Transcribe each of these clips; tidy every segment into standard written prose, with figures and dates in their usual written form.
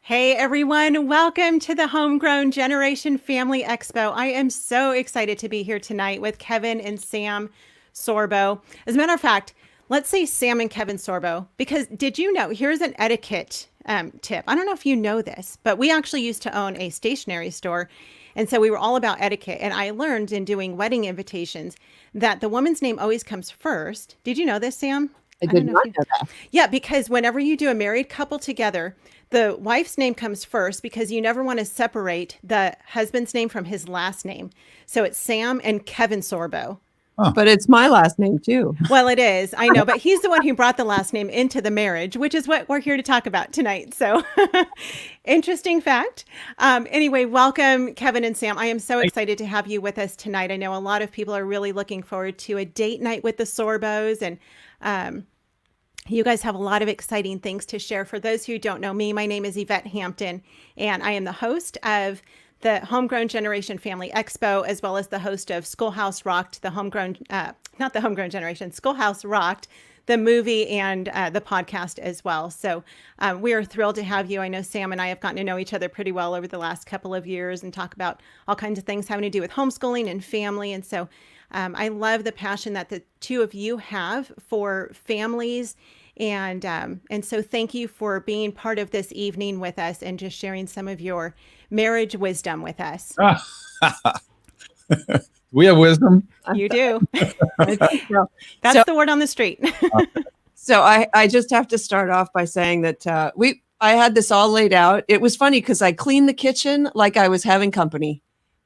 Hey everyone, welcome to the Homegrown Generation Family Expo. I am so excited to be here tonight with Kevin and Sam Sorbo. As a matter of fact, let's say Sam and Kevin Sorbo, because did you know, here's an etiquette tip. I don't know if you know this, but we actually used to own a stationery store. And so we were all about etiquette. And I learned in doing wedding invitations that the woman's name always comes first. Did you know this, Sam? I did not know that. Yeah, because whenever you do a married couple together, the wife's name comes first because you never want to separate the husband's name from his last name. So it's Sam and Kevin Sorbo. Huh. But it's my last name too. Well, it is. I know, but he's the one who brought the last name into the marriage, which is what we're here to talk about tonight. So interesting fact. Anyway, welcome, Kevin and Sam. I am so excited to have you with us tonight. I know a lot of people are really looking forward to a date night with the Sorbos, and you guys have a lot of exciting things to share. For those who don't know me, my name is Yvette Hampton, and I am the host of the Homegrown Generation Family Expo, as well as the host of Schoolhouse Rocked, the Homegrown, not the Homegrown Generation, Schoolhouse Rocked, the movie and the podcast as well. So we are thrilled to have you. I know Sam and I have gotten to know each other pretty well over the last couple of years and talk about all kinds of things having to do with homeschooling and family. And so I love the passion that the two of you have for families. And so thank you for being part of this evening with us and just sharing some of your marriage wisdom with us. We have wisdom. You do. That's the word on the street. So I just have to start off by saying that I had this all laid out. It was funny because I cleaned the kitchen like I was having company.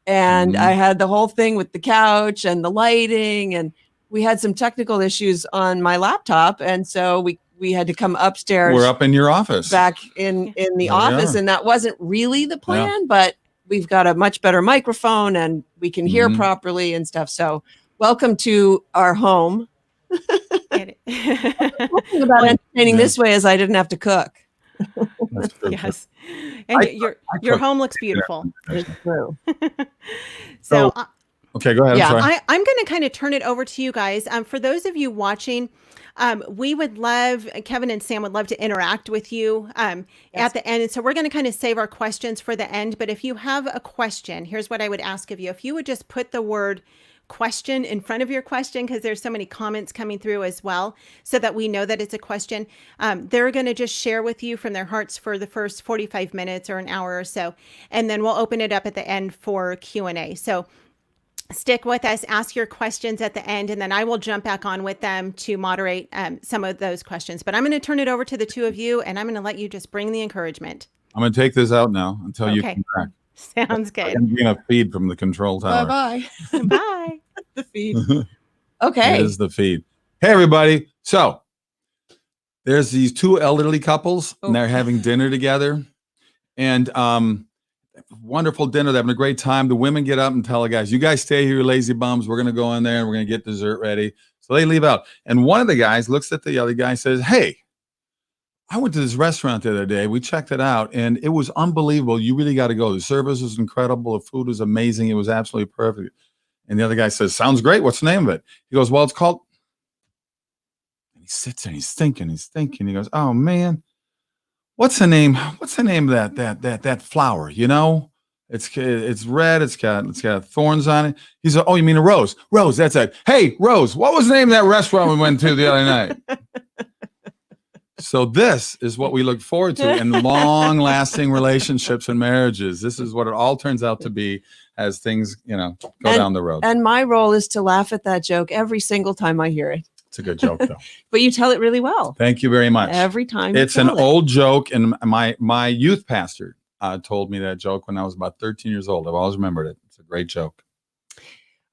And I had the whole thing with the couch and the lighting, and we had some technical issues on my laptop. And so we had to come upstairs. We're up in your office. Back in the office. And that wasn't really the plan, but we've got a much better microphone and we can hear properly and stuff. So welcome to our home. Talking about entertaining this way is I didn't have to cook. Yes. And your home looks beautiful. It's true. So okay, go ahead. Yeah, I'm going to kind of turn it over to you guys. For those of you watching, we would love, Kevin and Sam would love to interact with you at the end. And so we're going to kind of save our questions for the end. But if you have a question, here's what I would ask of you. If you would just put the word question in front of your question, because there's so many comments coming through as well, so that we know that it's a question. They're going to just share with you from their hearts for the first 45 minutes or an hour or so. And then we'll open it up at the end for Q&A. So stick with us, ask your questions at the end, and then I will jump back on with them to moderate some of those questions. But I'm going to turn it over to the two of you, and I'm going to let you just bring the encouragement. I'm going to take this out now until you come back. Sounds good. I'm getting a feed from the control tower. Bye-bye. Bye. The feed. Okay. Here's the feed. Hey, everybody. So there's these two elderly couples, and they're having dinner together. And wonderful dinner. They're having a great time. The women get up and tell the guys, you guys stay here, you lazy bums. We're going to go in there and we're going to get dessert ready. So they leave out. And one of the guys looks at the other guy and says, hey, I went to this restaurant the other day. We checked it out and it was unbelievable. You really got to go. The service was incredible. The food was amazing. It was absolutely perfect. And the other guy says, sounds great. What's the name of it? He goes, well, it's called. And he sits there and he's thinking. He goes, oh man, what's the name? What's the name of that flower? You know, it's red. It's got thorns on it. He said, oh, you mean a rose? Rose, that's it. Hey, Rose, what was the name of that restaurant we went to the other night? So this is what we look forward to in long-lasting relationships and marriages. This is what it all turns out to be as things, go down the road. And my role is to laugh at that joke every single time I hear it. It's a good joke, though. But you tell it really well. Thank you very much. Every time. It's an old joke, and my youth pastor told me that joke when I was about 13 years old. I've always remembered it. It's a great joke.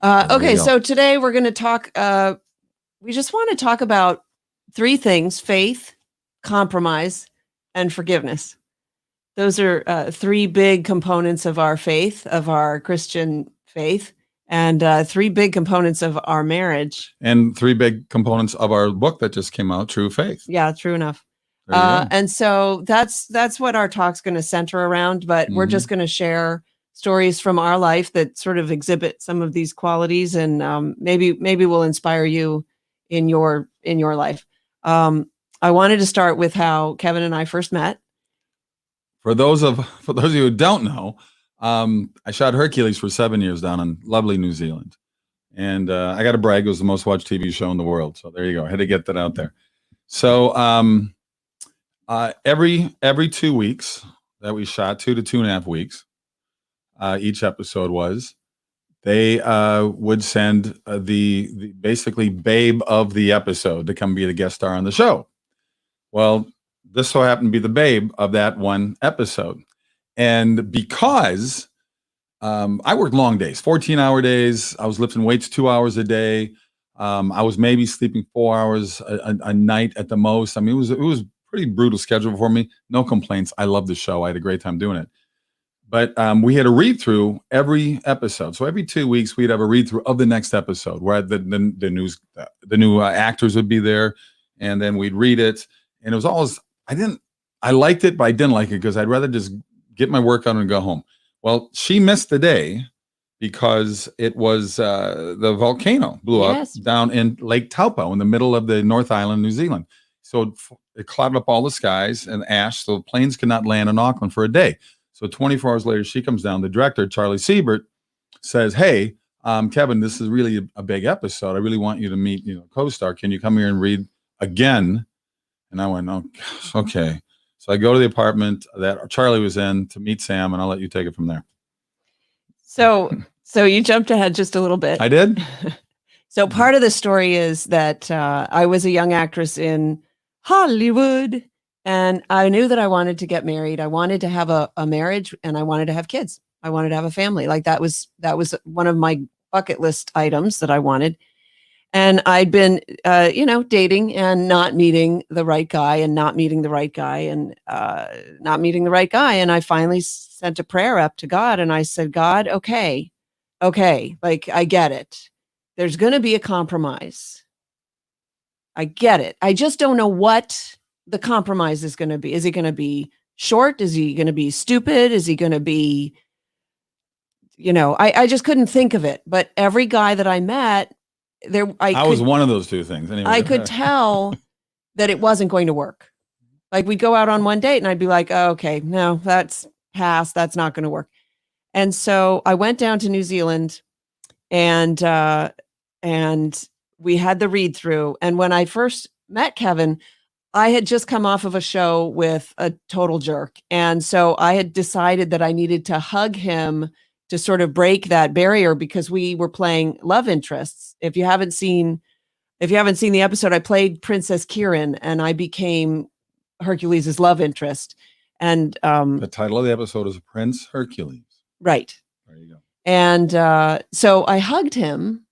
Okay, so today we're going to talk. We just want to talk about three things: faith, compromise, and forgiveness. Those are three big components of our faith, of our Christian faith, and three big components of our marriage. And three big components of our book that just came out, True Faith. Yeah, true enough. And so that's what our talk's going to center around, but we're just going to share stories from our life that sort of exhibit some of these qualities, and maybe we'll inspire you in your life. I wanted to start with how Kevin and I first met. For those of you who don't know, I shot Hercules for 7 years down in lovely New Zealand, and I got to brag, it was the most watched TV show in the world. So there you go. I had to get that out there. So every 2 weeks that we shot, 2 to 2.5 weeks, each episode was, they would send the basically babe of the episode to come be the guest star on the show. Well, this so happened to be the babe of that one episode. And because I worked long days, 14-hour days, I was lifting weights 2 hours a day. I was maybe sleeping 4 hours a night at the most. I mean, it was pretty brutal schedule for me. No complaints. I love the show. I had a great time doing it. But we had a read through every episode. So every 2 weeks we'd have a read through of the next episode where the new actors would be there, and then we'd read it. And it was always, I liked it, but I didn't like it because I'd rather just get my work on and go home. Well, she missed the day because it was the volcano blew up down in Lake Taupo in the middle of the North Island, New Zealand. So it clouded up all the skies and ash, so planes could not land in Auckland for a day. So 24 hours later, she comes down. The director, Charlie Siebert, says, "Hey, Kevin, this is really a big episode. I really want you to meet, co-star. Can you come here and read again?" And I went, "Oh, gosh, okay." So I go to the apartment that Charlie was in to meet Sam, and I'll let you take it from there. So you jumped ahead just a little bit. I did. So part of the story is that I was a young actress in Hollywood, and I knew that I wanted to get married. I wanted to have a marriage, and I wanted to have kids. I wanted to have a family. Like that was one of my bucket list items that I wanted. And I'd been, dating and not meeting the right guy and not meeting the right guy and not meeting the right guy. And I finally sent a prayer up to God, and I said, "God, okay, like I get it. There's going to be a compromise. I get it. I just don't know what the compromise is going to be. Is he going to be short? Is he going to be stupid? Is he going to be, I just couldn't think of it. But every guy that I met, I was one of those two things. Anyway. I could tell that it wasn't going to work. Like we'd go out on one date and I'd be like, "Oh, okay, no, that's past. That's not going to work." And so I went down to New Zealand and we had the read through. And when I first met Kevin, I had just come off of a show with a total jerk. And so I had decided that I needed to hug him to sort of break that barrier because we were playing love interests. If you haven't seen the episode, I played Princess Kieran and I became Hercules' love interest. And the title of the episode is Prince Hercules. Right. There you go. And so I hugged him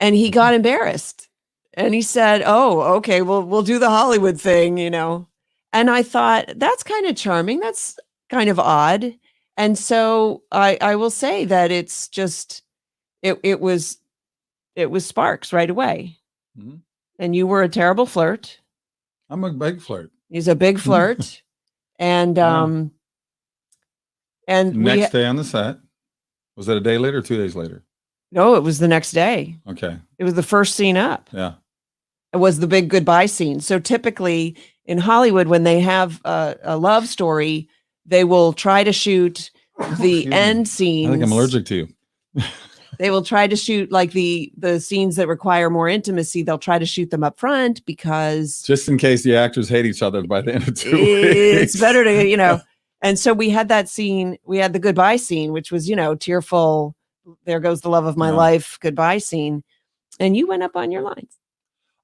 and he got embarrassed. And he said, "Oh, okay, well, we'll do the Hollywood thing, And I thought, that's kind of charming. That's kind of odd. And so I will say that it's just, it was sparks right away. Mm-hmm. And you were a terrible flirt. I'm a big flirt. He's a big flirt. And next day on the set, was it a day later or 2 days later? No, it was the next day. Okay. It was the first scene up. Yeah. It was the big goodbye scene. So typically in Hollywood, when they have a love story, they will try to shoot the end scenes. I think I'm allergic to you. They will try to shoot like the scenes that require more intimacy. They'll try to shoot them up front because just in case the actors hate each other by the end of 2 weeks. It's better to, And so we had that scene. We had the goodbye scene, which was, tearful. There goes the love of my life. Goodbye scene. And you went up on your lines.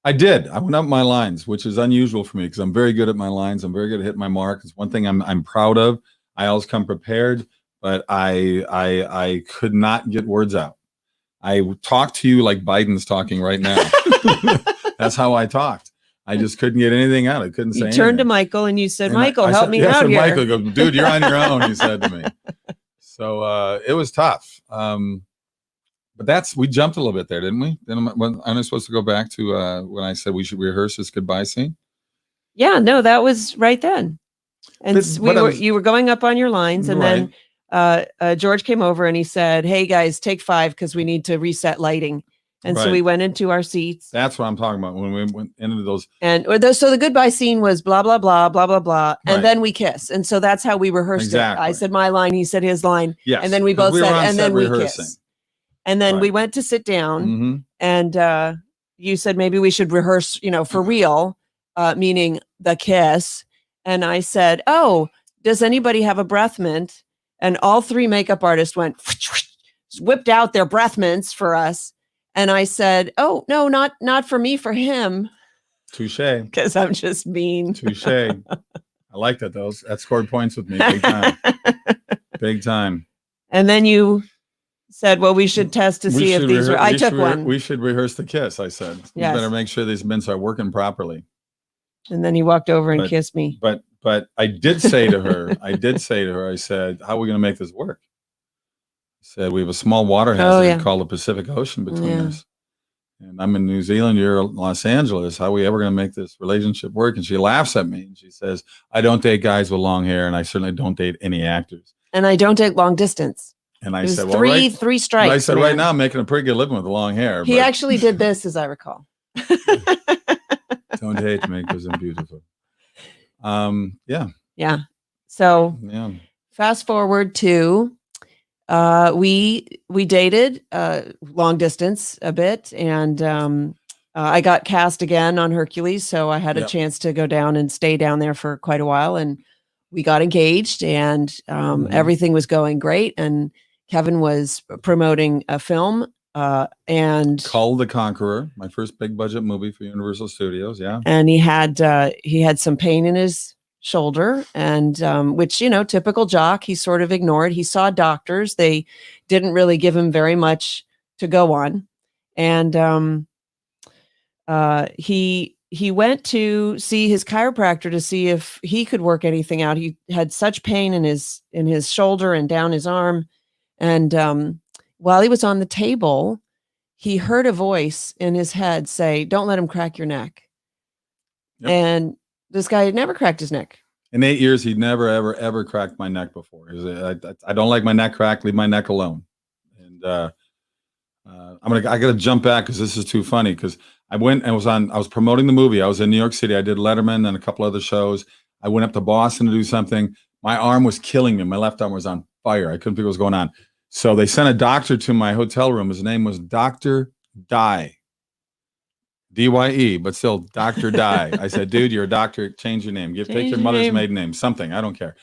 I did. I went up my lines, which is unusual for me because I'm very good at my lines. I'm very good at hitting my mark. It's one thing I'm proud of. I always come prepared, but I could not get words out. I talked to you like Biden's talking right now. That's how I talked. I just couldn't get anything out. I couldn't say anything. You turned to Michael and you said, "Michael, help me out here." Michael goes, "Dude, you're on your own," he said to me. So it was tough. But we jumped a little bit there, didn't we? Then aren't I supposed to go back to when I said we should rehearse this goodbye scene? Yeah, no, that was right then. And you were going up on your lines, and then George came over and he said, "Hey guys, take 5 because we need to reset lighting." And so we went into our seats. That's what I'm talking about when we went into those. So the goodbye scene was blah, blah, blah, blah, blah, blah. And then we kiss. And so that's how we rehearsed it. I said my line, he said his line. Yes. And then we both said, and then we kissed. And then we went to sit down and you said, maybe we should rehearse, for real, meaning the kiss. And I said, oh, does anybody have a breath mint? And all three makeup artists whipped out their breath mints for us. And I said, oh, no, not for me, for him. Touche. Because I'm just mean. Touche. I like that. That scored points with me. Big time. Big time. And then you said, well, we should test to see if these were. I took one. We should rehearse the kiss, I said. Yes. We better make sure these mints are working properly. And then he walked over and kissed me. But I did say to her, I said, how are we going to make this work? I said, we have a small water hazard called the Pacific Ocean between us. And I'm in New Zealand, you're in Los Angeles. How are we ever going to make this relationship work? And she laughs at me and she says, I don't date guys with long hair and I certainly don't date any actors. And I don't date long distance. And I said, well, three strikes. I said, right now I'm making a pretty good living with long hair. He actually did this, as I recall. Don't hate me because I'm beautiful. Yeah. So fast forward to we dated long distance a bit, and I got cast again on Hercules, so I had a chance to go down and stay down there for quite a while, and we got engaged, and everything was going great, and Kevin was promoting a film and called The Conqueror, my first big budget movie for Universal Studios. Yeah. And he had some pain in his shoulder, and which, typical jock, he sort of ignored. He saw doctors. They didn't really give him very much to go on. And he went to see his chiropractor to see if he could work anything out. He had such pain in his shoulder and down his arm. And while he was on the table, he heard a voice in his head say, don't let him crack your neck. Yep. And this guy had never cracked his neck. In 8 years, he'd never, ever, ever cracked my neck before. I don't like my neck cracked. Leave my neck alone. And I got to jump back because this is too funny. Because I went and I was promoting the movie. I was in New York City. I did Letterman and a couple other shows. I went up to Boston to do something. My arm was killing me. My left arm was on fire. I couldn't figure what was going on. So they sent a doctor to my hotel room. His name was Dr. Dye. D-Y-E, but still Dr. Dye. I said, dude, you're a doctor. Change your name. Take your mother's maiden name. Something. I don't care.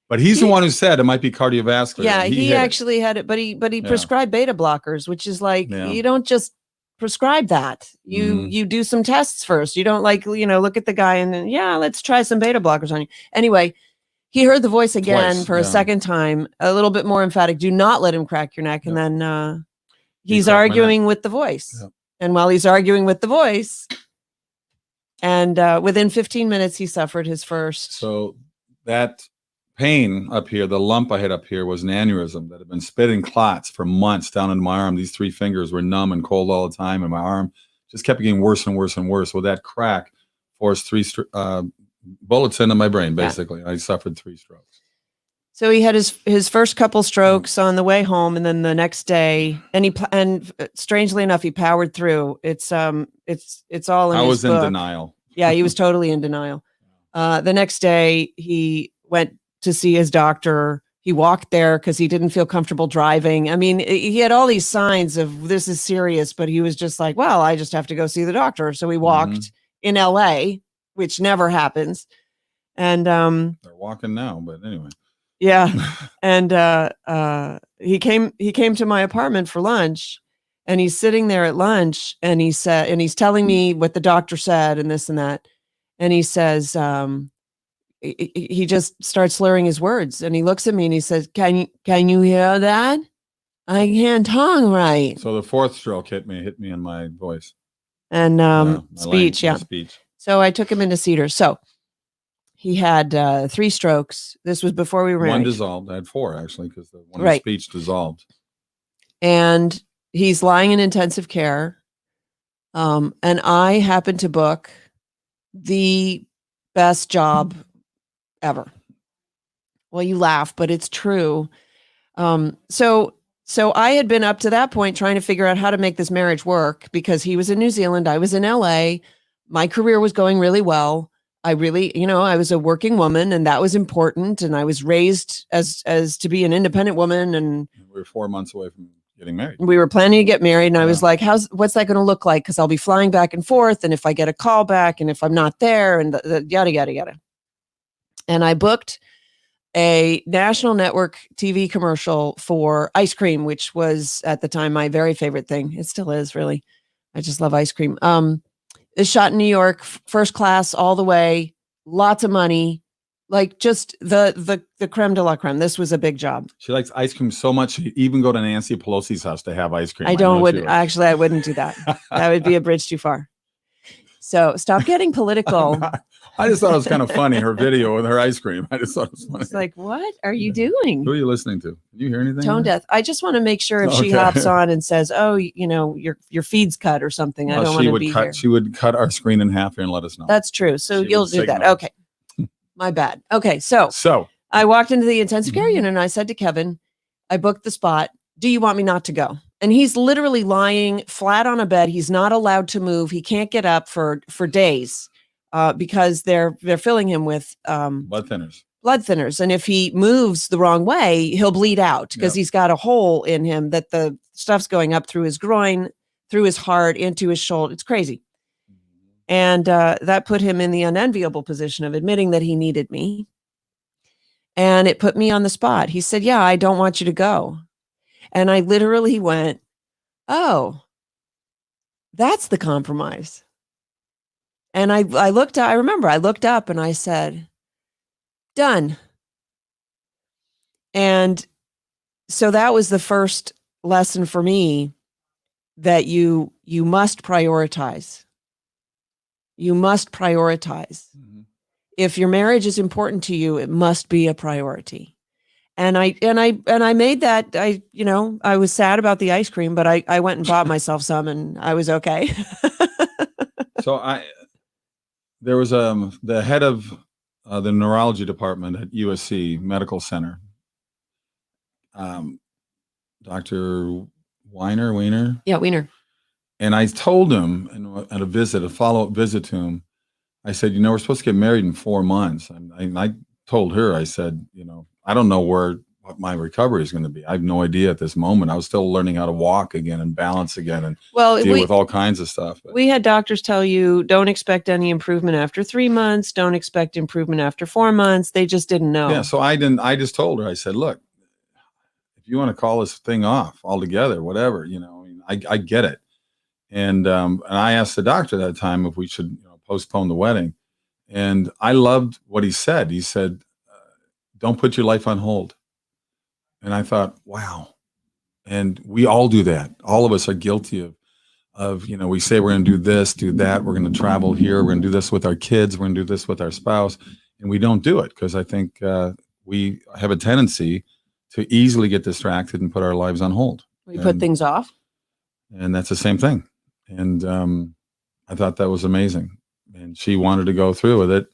But he's the one who said it might be cardiovascular. Yeah, he actually had it, but he prescribed beta blockers, which is like, you don't just prescribe that. You do some tests first. You don't look at the guy and then, let's try some beta blockers on you. Anyway, he heard the voice again for a second time, a little bit more emphatic. Do not let him crack your neck. And then he's arguing with the voice. Yep. And while he's arguing with the voice, and within 15 minutes, he suffered his first. So that pain up here, the lump I had up here was an aneurysm that had been spitting clots for months down in my arm. These 3 fingers were numb and cold all the time. And my arm just kept getting worse and worse and worse. Well, that crack forced 3 bullets into my brain, basically. I suffered 3 strokes. So he had his first couple strokes on the way home, and then the next day, and strangely enough, he powered through. It's all in his book. I was in denial. Yeah, he was totally in denial. The next day, he went to see his doctor. He walked there because he didn't feel comfortable driving. I mean, he had all these signs of this is serious, but he was just like, well, I just have to go see the doctor. So he walked in LA, which never happens. And they're walking now, but anyway. Yeah. And he came to my apartment for lunch, and he's sitting there at lunch, and he's telling me what the doctor said and this and that. And he says, he just starts slurring his words, and he looks at me and he says, can you hear that? I can't talk right. So the 4th stroke hit me in my voice. And speech. So I took him into Cedars. So he had 3 strokes. This was before we were married. 1 dissolved. I had 4 actually, because the one in speech dissolved. And he's lying in intensive care. And I happened to book the best job ever. Well, you laugh, but it's true. So So I had been up to that point trying to figure out how to make this marriage work because he was in New Zealand. I was in LA. My career was going really well. I really, I was a working woman and that was important. And I was raised as to be an independent woman. And we were 4 months away from getting married. We were planning to get married. And I was like, what's that going to look like? Because I'll be flying back and forth. And if I get a call back and if I'm not there and yada, yada, yada. And I booked a national network TV commercial for ice cream, which was at the time my very favorite thing. It still is, really. I just love ice cream. It's shot in New York, first class all the way, lots of money, like just the creme de la creme. This was a big job. She likes ice cream so much, she'd even go to Nancy Pelosi's house to have ice cream. I wouldn't do that. That would be a bridge too far. So stop getting political. I just thought it was kind of funny, her video with her ice cream. I just thought it was funny. It's like, what are you doing? Who are you listening to? Did you hear anything? Tone deaf. I just want to make sure if she hops on and says, oh, your feed's cut or something. I don't want to be here. She would cut our screen in half here and let us know. That's true. So you'll do that. Okay. My bad. Okay. So I walked into the intensive care unit and I said to Kevin, I booked the spot. Do you want me not to go? And he's literally lying flat on a bed. He's not allowed to move. He can't get up for days because they're filling him with blood thinners. And if he moves the wrong way, he'll bleed out because he's got a hole in him that the stuff's going up through his groin, through his heart, into his shoulder. It's crazy. And that put him in the unenviable position of admitting that he needed me. And it put me on the spot. He said, yeah, I don't want you to go. And I literally went, oh, that's the compromise. And I remember I looked up and I said, done. And so that was the first lesson for me that you must prioritize. You must prioritize. Mm-hmm. If your marriage is important to you, it must be a priority. And I made that. I was sad about the ice cream, but I went and bought myself some, and I was okay. So there was the head of the neurology department at USC Medical Center, Dr. Weiner. Yeah, Weiner. And I told him at a follow-up visit to him, I said, we're supposed to get married in 4 months. And I told her, I said, I don't know what my recovery is going to be. I have no idea at this moment. I was still learning how to walk again and balance again and deal with all kinds of stuff. But we had doctors tell you, don't expect any improvement after 3 months. Don't expect improvement after 4 months. They just didn't know. Yeah. So I just told her, I said, look, if you want to call this thing off altogether, whatever, I get it. And I asked the doctor that time if we should postpone the wedding. And I loved what he said. He said, don't put your life on hold. And I thought, wow. And we all do that. All of us are guilty of we say we're going to do this, do that. We're going to travel here. We're going to do this with our kids. We're going to do this with our spouse. And we don't do it because I think we have a tendency to easily get distracted and put our lives on hold. We put things off. And that's the same thing. And I thought that was amazing. And she wanted to go through with it,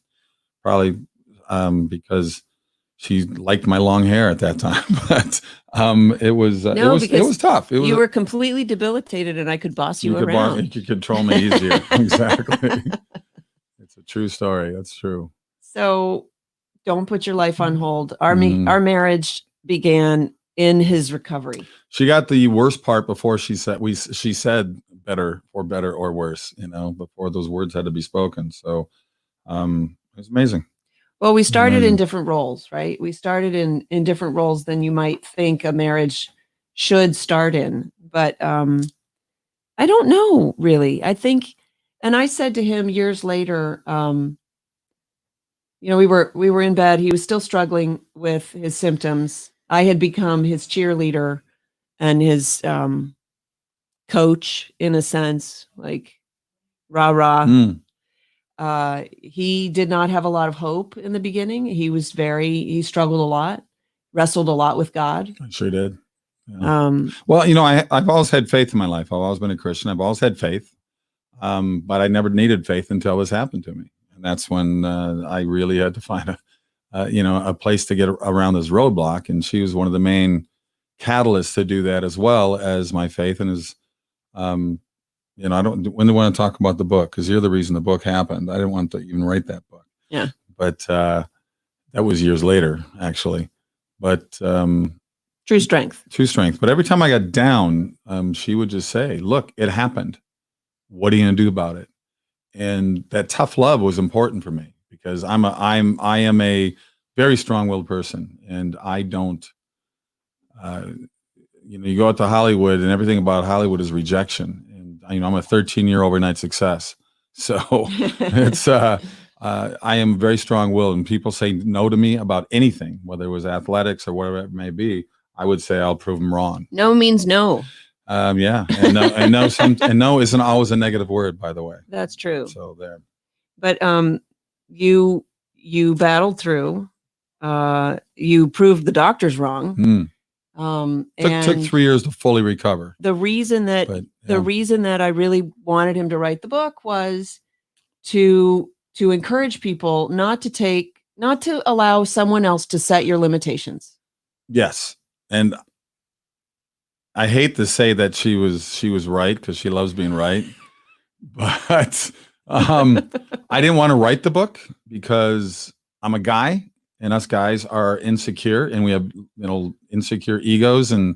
probably because she liked my long hair at that time. But it was tough. You were completely debilitated, and I could boss you around. You could control me easier. Exactly. It's a true story. That's true. So don't put your life on hold. Our marriage began in his recovery. She got the worst part before she said better or worse, before those words had to be spoken. So it was amazing. Well, we started in different roles, right? We started in different roles than you might think a marriage should start in. But I don't know, really. I think, and I said to him years later, we were in bed. He was still struggling with his symptoms. I had become his cheerleader and his coach, in a sense, like rah rah. He did not have a lot of hope in the beginning. He struggled a lot, wrestled a lot with God. I sure did. Yeah. I've always had faith in my life. I've always been a Christian. I've always had faith. But I never needed faith until this happened to me. And that's when I really had to find a place to get around this roadblock. And she was one of the main catalyst to do that, as well as my faith and his, I don't want to talk about the book because you're the reason the book happened. I didn't want to even write that book. Yeah. But that was years later, actually. But True strength. But every time I got down, she would just say, look, it happened. What are you going to do about it? And that tough love was important for me because I am a very strong-willed person, and I don't, you go out to Hollywood and everything about Hollywood is rejection. And, I'm a 13-year overnight success. So it's, I am very strong-willed, and people say no to me about anything, whether it was athletics or whatever it may be. I would say I'll prove them wrong. No means no. Yeah. And no isn't always a negative word, by the way. That's true. So there. But you battled through. You proved the doctors wrong. Took 3 years to fully recover. The reason that I really wanted him to write the book was to encourage people not to allow someone else to set your limitations. Yes. And I hate to say that she was right because she loves being right, but I didn't want to write the book because I'm a guy, and us guys are insecure, and we have insecure egos, and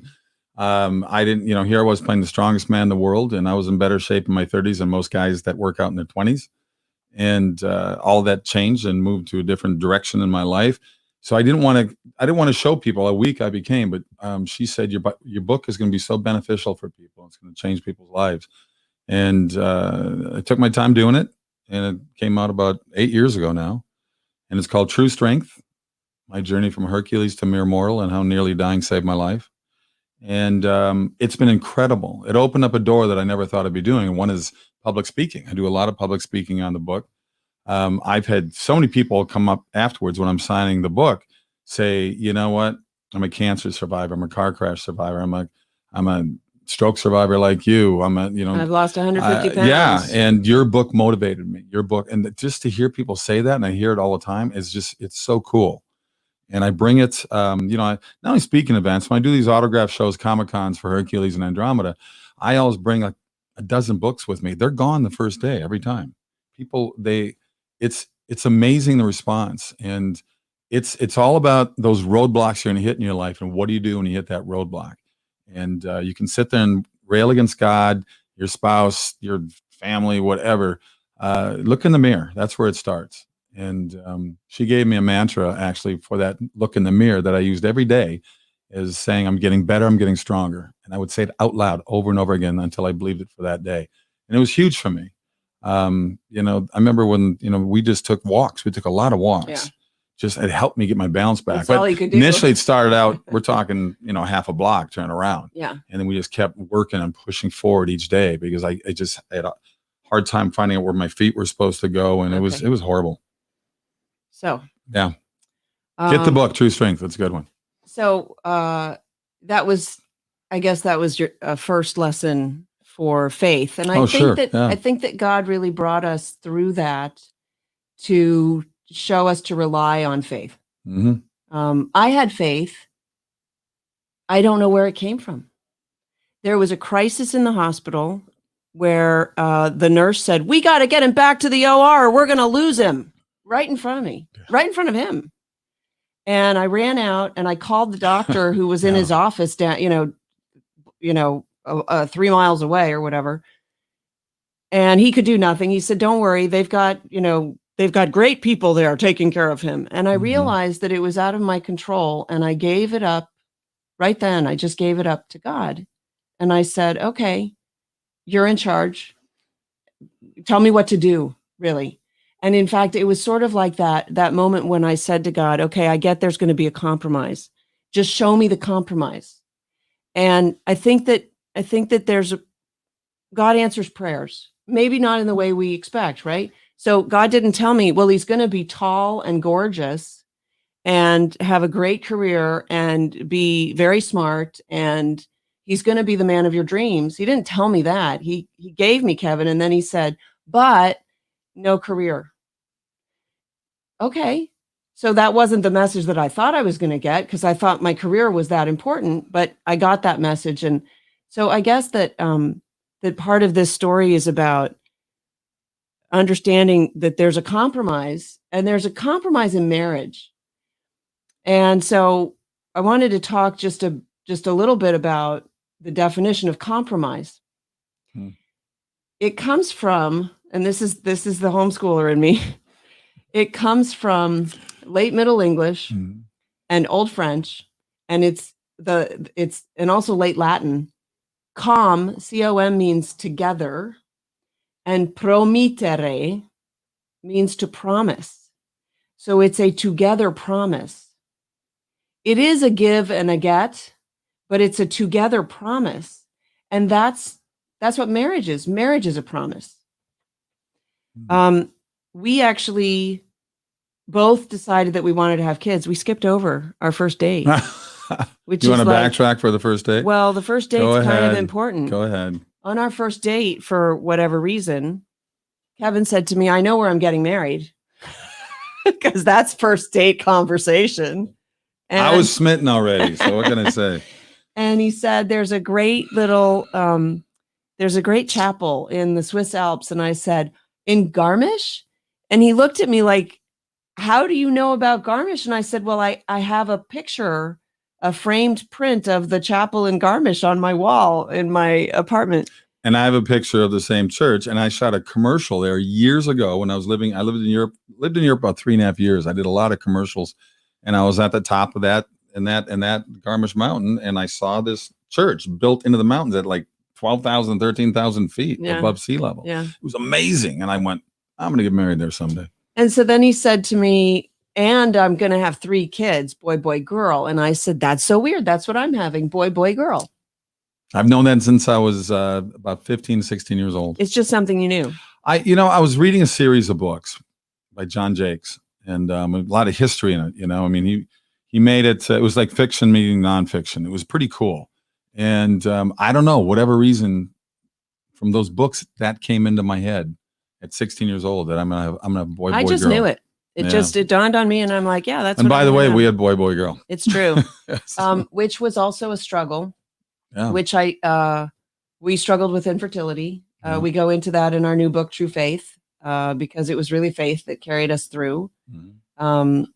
I didn't here I was playing the strongest man in the world, and I was in better shape in my 30s than most guys that work out in their 20s, and all that changed and moved to a different direction in my life. So I didn't want to show people how weak I became, but she said, your book is going to be so beneficial for people. It's going to change people's lives. And I took my time doing it, and it came out about 8 years ago now. And it's called True Strength, my journey from Hercules to mere mortal and how nearly dying saved my life. And it's been incredible. It opened up a door that I never thought I'd be doing. And one is public speaking. I do a lot of public speaking on the book. I've had so many people come up afterwards when I'm signing the book, say, you know what? I'm a cancer survivor. I'm a car crash survivor. I'm a stroke survivor like you. I've lost 150 pounds. Yeah. And your book motivated me, and just to hear people say that, and I hear it all the time, it's so cool. And I bring it, I not only speaking events, when I do these autograph shows, Comic-Cons for Hercules and Andromeda, I always bring a dozen books with me. They're gone the first day, every time. People, it's amazing, the response. And it's all about those roadblocks you're going to hit in your life. And what do you do when you hit that roadblock? And you can sit there and rail against God, your spouse, your family, whatever. Look in the mirror. That's where it starts. And she gave me a mantra, actually, for that look in the mirror that I used every day, is saying, I'm getting better, I'm getting stronger. And I would say it out loud over and over again until I believed it for that day. And it was huge for me. I remember when, we just took walks. We took a lot of walks. Yeah. Just, it helped me get my balance back. That's but all you could do. Initially it started out, we're talking, half a block, turn around. Yeah. And then we just kept working and pushing forward each day because I just had a hard time finding out where my feet were supposed to go. And it was horrible. So, yeah. Get the book, True Strength. It's a good one. So, that was your first lesson for faith. And I think that God really brought us through that to show us to rely on faith. Mm-hmm. I had faith. I don't know where it came from. There was a crisis in the hospital where the nurse said, we got to get him back to the OR or we're going to lose him, right in front of me, right in front of him. And I ran out and I called the doctor who was in his office down, 3 miles away or whatever. And he could do nothing. He said, don't worry. They've got great people there taking care of him. And I realized that it was out of my control. And I gave it up right then. I just gave it up to God. And I said, okay, you're in charge. Tell me what to do, really. And in fact, it was sort of like that moment when I said to God, okay, I get there's going to be a compromise. Just show me the compromise. And I think that God answers prayers, maybe not in the way we expect, right? So God didn't tell me, well, he's going to be tall and gorgeous and have a great career and be very smart and he's going to be the man of your dreams. He didn't tell me that. He gave me Kevin, and then he said, but no career. Okay. So that wasn't the message that I thought I was going to get, because I thought my career was that important, but I got that message. And so I guess that that part of this story is about understanding that there's a compromise, and there's a compromise in marriage. And so I wanted to talk just a little bit about the definition of compromise. It comes from, and this is the homeschooler in me. It comes from late Middle English and Old French, and it's and also late Latin. Com, C-O-M, means together, and promittere means to promise. So it's a together promise. It is a give and a get, but it's a together promise. And that's what marriage is. Marriage is a promise. We actually both decided that we wanted to have kids. We skipped over our first date. Which you want to backtrack for the first date? Well, the first date's kind of important. Go ahead. On our first date, for whatever reason, Kevin said to me, I know where I'm getting married. Because that's first date conversation. And I was smitten already. So what can I say? And he said, there's a great chapel in the Swiss Alps. And I said, in Garmisch? And he looked at me like, how do you know about Garmisch? And I said, well, I have a picture, a framed print of the chapel in Garmisch on my wall in my apartment. And I have a picture of the same church. And I shot a commercial there years ago when I lived in Europe about 3.5 years. I did a lot of commercials, and I was at the top of that Garmisch mountain. And I saw this church built into the mountains at like 12,000, 13,000 feet above sea level. Yeah. It was amazing. And I went, I'm going to get married there someday. And so then he said to me, and I'm going to have 3 kids, boy, boy, girl. And I said, that's so weird. That's what I'm having, boy, boy, girl. I've known that since I was about 15, 16 years old. It's just something you knew. I was reading a series of books by John Jakes, and a lot of history in it. I mean, he made it, it was like fiction meeting nonfiction. It was pretty cool. And I don't know, whatever reason from those books that came into my head at 16 years old, that I'm gonna have boy, boy, girl. I just knew it. It dawned on me, and I'm like, yeah, that's. And by the way, we had boy, boy, girl. It's true. Yes. Which was also a struggle. Yeah. Which we struggled with infertility. We go into that in our new book, True Faith, because it was really faith that carried us through. It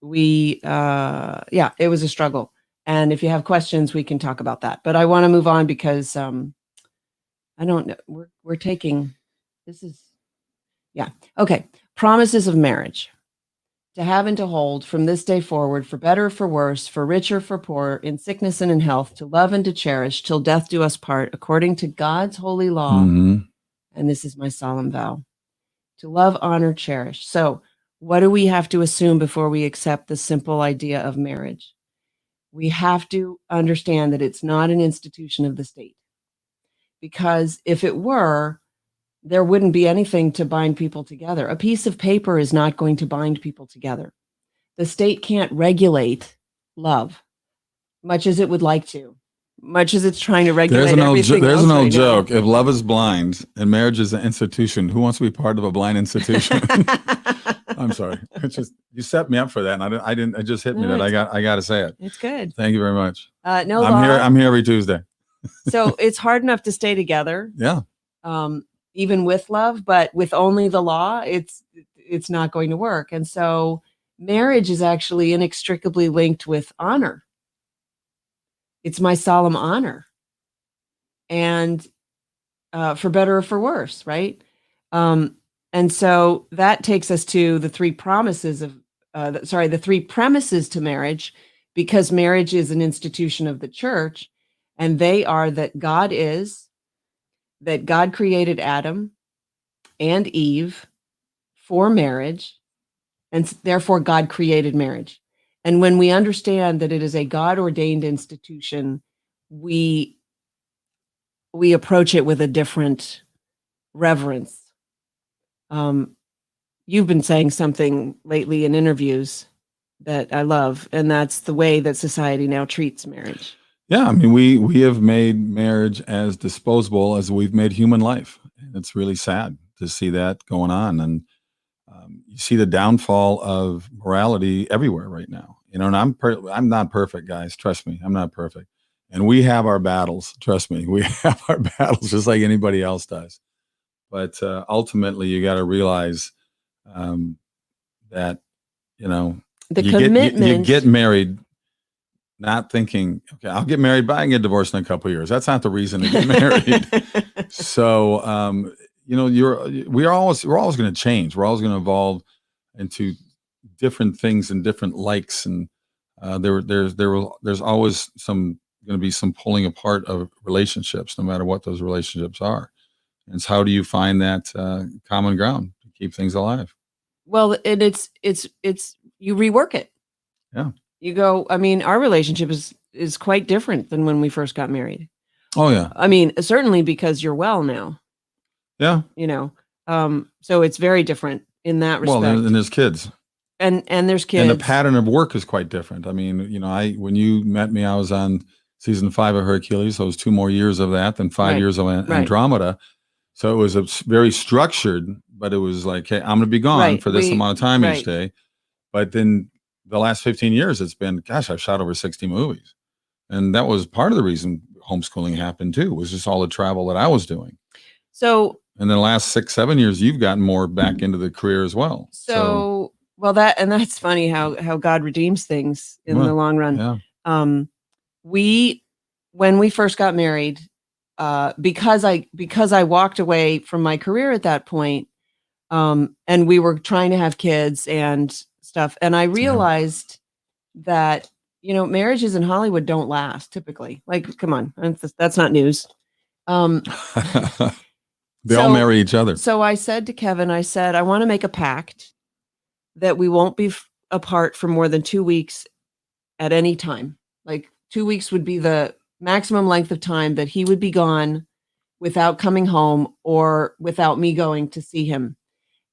was a struggle. And if you have questions, we can talk about that. But I want to move on because I don't know. We're taking, this is, yeah. Okay. Promises of marriage. To have and to hold from this day forward, for better, for worse, for richer, for poorer, in sickness and in health, to love and to cherish, till death do us part, according to God's holy law. And this is my solemn vow. To love, honor, cherish. So what do we have to assume before we accept the simple idea of marriage? We have to understand that it's not an institution of the state. Because if it were, there wouldn't be anything to bind people together. A piece of paper is not going to bind people together. The state can't regulate love, much as it would like to, much as it's trying to regulate everything. There's an old joke. If love is blind and marriage is an institution, who wants to be part of a blind institution? I'm sorry. It's just, you set me up for that. And I didn't, it just hit me that I got to say it. It's good. Thank you very much. I'm here every Tuesday. So it's hard enough to stay together. Yeah. Even with love, but with only the law, it's not going to work. And so marriage is actually inextricably linked with honor. It's my solemn honor. And for better or for worse, right? And so that takes us to the 3 promises of, the 3 premises to marriage, because marriage is an institution of the church, and they are that God is, that God created Adam and Eve for marriage, and therefore God created marriage. And when we understand that it is a God-ordained institution, we approach it with a different reverence. You've been saying something lately in interviews that I love, and that's the way that society now treats marriage. Yeah, I mean, we have made marriage as disposable as we've made human life. And it's really sad to see that going on. And you see the downfall of morality everywhere right now. You know, and I'm not perfect, guys. Trust me, I'm not perfect. And we have our battles. Trust me, we have our battles just like anybody else does. But ultimately, you got to realize that, you know, The you commitment. you get married not thinking, okay, I'll get married, but I can get divorced in a couple of years. That's not the reason to get married. So, you know, we're always going to change. We're always going to evolve into different things and different likes. And there's always going to be some pulling apart of relationships, no matter what those relationships are. And it's how do you find that common ground to keep things alive? Well, and it's you rework it. Yeah. You go, I mean, our relationship is quite different than when we first got married. Oh yeah. I mean, certainly because you're well now. Yeah. You know. So it's very different in that respect. Well, and there's kids. And there's kids. And the pattern of work is quite different. I mean, you know, when you met me, I was on season 5 of Hercules. So it was 2 more years of that, then 5 years of Andromeda. So it was very structured, but it was like, hey, I'm going to be gone for this amount of time each day. But then the last 15 years, it's been, gosh, I've shot over 60 movies. And that was part of the reason homeschooling happened too, was just all the travel that I was doing. So, and the last 6-7 years, you've gotten more back into the career as well. So well, that's funny how God redeems things in the long run. Yeah. When we first got married, because I walked away from my career at that point, and we were trying to have kids and stuff, and I realized that, you know, marriages in Hollywood don't last typically. Like, come on, that's not news. They all marry each other. So I said to Kevin, I want to make a pact that we won't be apart for more than 2 weeks at any time. Like 2 weeks would be the maximum length of time that he would be gone without coming home or without me going to see him.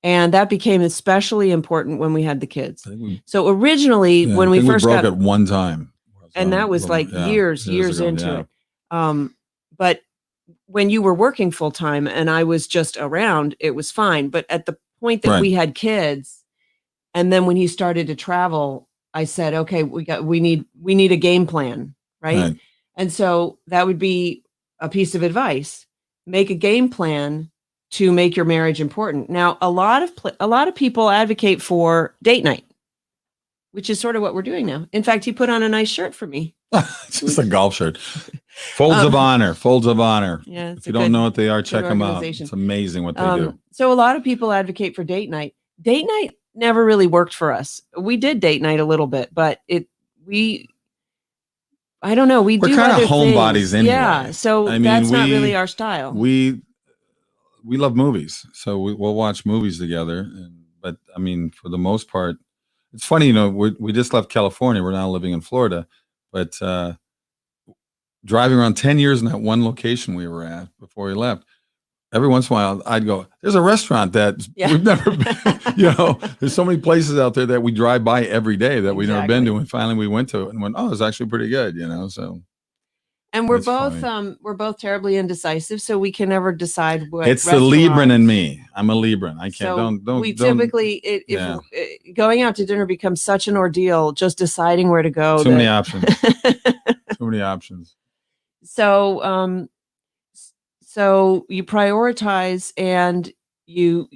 And that became especially important when we had the kids. So originally, when we first broke at one time, and that was like years ago, into it. But when you were working full time and I was just around, it was fine. But at the point that we had kids, and then when he started to travel, I said, okay, we need a game plan, right? And so that would be a piece of advice: make a game plan to make your marriage important. Now, a lot of people advocate for date night, which is sort of what we're doing now. In fact, he put on a nice shirt for me. It's just a golf shirt. Folds of honor. Yeah, if you don't know what they are, check them out. It's amazing what they do. So a lot of people advocate for date night. Date night never really worked for us. We did date night a little bit, but I don't know. We're kind of homebodies anyway. Yeah, so that's not really our style. We love movies, so we'll watch movies together. But I mean, for the most part, it's funny, you know, we just left California. We're now living in Florida, but driving around 10 years in that one location we were at before we left, every once in a while I'd go, there's a restaurant that we've never been, you know, there's so many places out there that we drive by every day that we've never been to. And finally we went to it and went, oh, it's actually pretty good, you know, so. And we're both terribly indecisive, so we can never decide what. It's the Libran in me. I'm a Libran. I can't. So we typically, if going out to dinner becomes such an ordeal, just deciding where to go. Too many options. Too many options. So, so you prioritize and you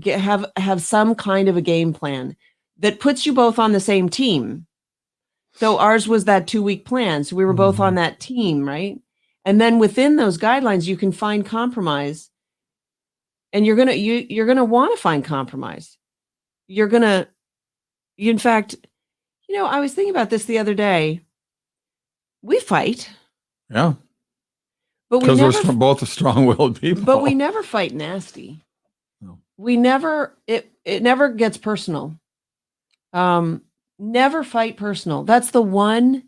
have some kind of a game plan that puts you both on the same team. So ours was that 2-week plan. So we were both on that team, right? And then within those guidelines, you can find compromise. And you're gonna want to find compromise. In fact, you know, I was thinking about this the other day. We fight. Yeah. But because we're both strong-willed people. But we never fight nasty. No. We never. It never gets personal. Never fight personal. That's the one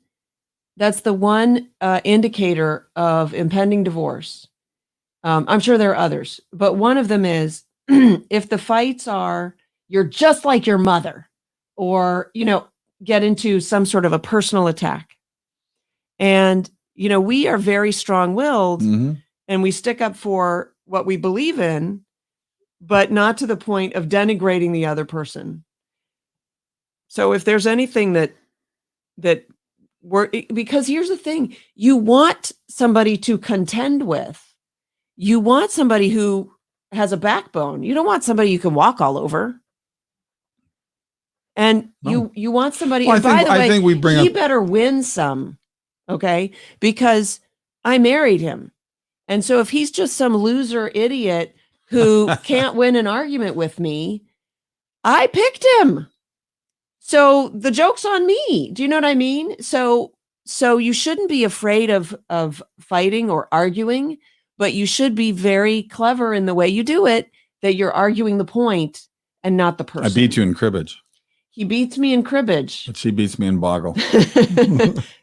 indicator of impending divorce. I'm sure there are others, but one of them is if the fights are, you're just like your mother, or, you know, get into some sort of a personal attack. And, you know, we are very strong-willed and we stick up for what we believe in. but not to the point of denigrating the other person. So if there's anything that because here's the thing, you want somebody to contend with. You want somebody who has a backbone. You don't want somebody you can walk all over. And No. you want somebody, Well, and by the way, I think we bring he up, better win some, okay? Because I married him. And so if he's just some loser idiot who can't win an argument with me, I picked him. So the joke's on me. Do you know what I mean? So you shouldn't be afraid of fighting or arguing, but you should be very clever in the way you do it, that you're arguing the point and not the person. I beat you in cribbage. He beats me in cribbage. But she beats me in boggle.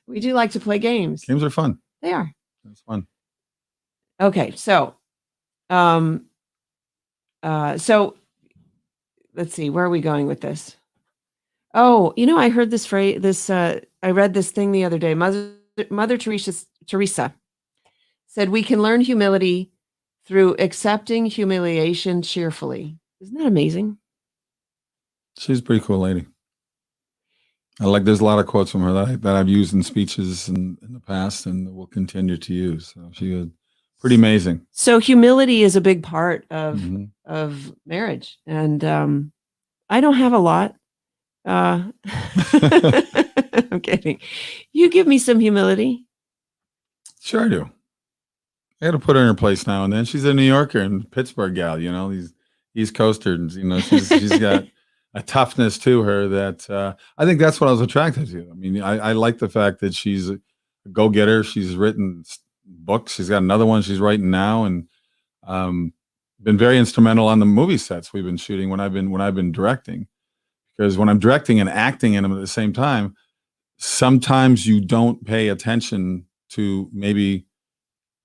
We do like to play games. Games are fun. They are. It's fun. Okay, so so let's see, where are we going with this? Oh, I heard this phrase, I read this thing the other day. Mother Teresa said, we can learn humility through accepting humiliation cheerfully. Isn't that amazing? She's a pretty cool lady. There's a lot of quotes from her that I've used in speeches in the past and will continue to use. So she was pretty amazing. So humility is a big part of marriage. And I don't have a lot. I'm kidding. You give me some humility. Sure I do. I got to put her in her place now and then. She's a New Yorker and Pittsburgh gal, these East Coasters, she's got a toughness to her that I think that's what I was attracted to. I mean, I like the fact that she's a go-getter. She's written books. She's got another one she's writing now, and been very instrumental on the movie sets we've been shooting when I've been directing. Because when I'm directing and acting in them at the same time, sometimes you don't pay attention to maybe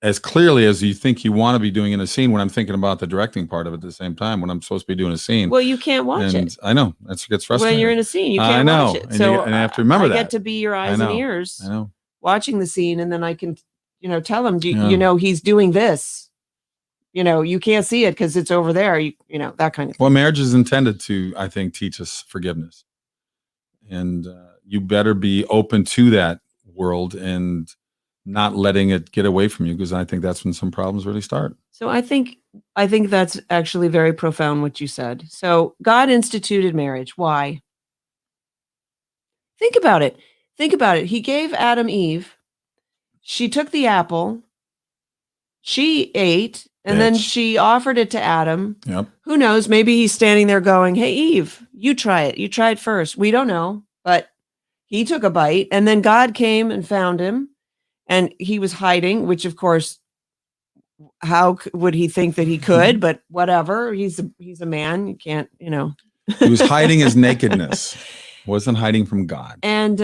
as clearly as you think you want to be doing in a scene when I'm thinking about the directing part of it at the same time when I'm supposed to be doing a scene. Well, you can't watch it. I know. That gets frustrating. When you're in a scene, you can't watch it. So and I have to remember I that. get to be your eyes and ears I know. watching the scene, and then I can, tell him, he's doing this. You can't see it because it's over there. That kind of thing. Well, marriage is intended to, I think, teach us forgiveness. And you better be open to that world and not letting it get away from you, because I think that's when some problems really start. So I think that's actually very profound what you said. So God instituted marriage. Why? Think about it. He gave Adam Eve. She took the apple. She ate, and then she offered it to Adam. Yep. Who knows? Maybe he's standing there going, hey, Eve, you try it. You try it first. We don't know. But he took a bite, and then God came and found him. And he was hiding, which, of course, how would he think that he could? But whatever. He's a man. You can't, He was hiding his nakedness. Wasn't hiding from God. And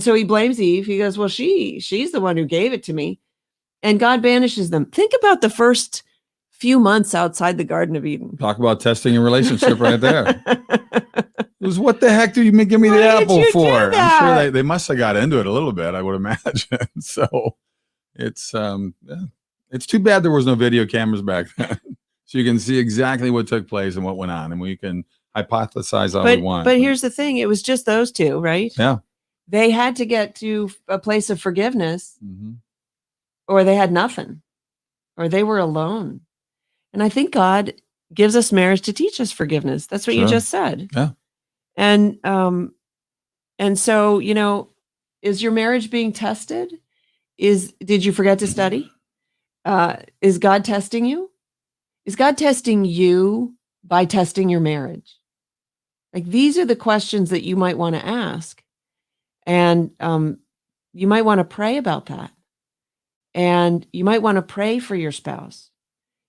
so he blames Eve. He goes, well, she's the one who gave it to me. And God banishes them. Think about the first few months outside the Garden of Eden. Talk about testing a relationship right there. It was, what the heck do you give me the apple for? I'm sure they must have got into it a little bit, I would imagine. So it's too bad there was no video cameras back then. So you can see exactly what took place and what went on, and we can hypothesize all we want. But here's the thing. It was just those two, right? Yeah. They had to get to a place of forgiveness, or they had nothing, or they were alone. And I think God gives us marriage to teach us forgiveness. That's what you just said. Yeah. And so, is your marriage being tested? Did you forget to study? Is God testing you? Is God testing you by testing your marriage? Like, these are the questions that you might want to ask. And you might want to pray about that. And you might want to pray for your spouse.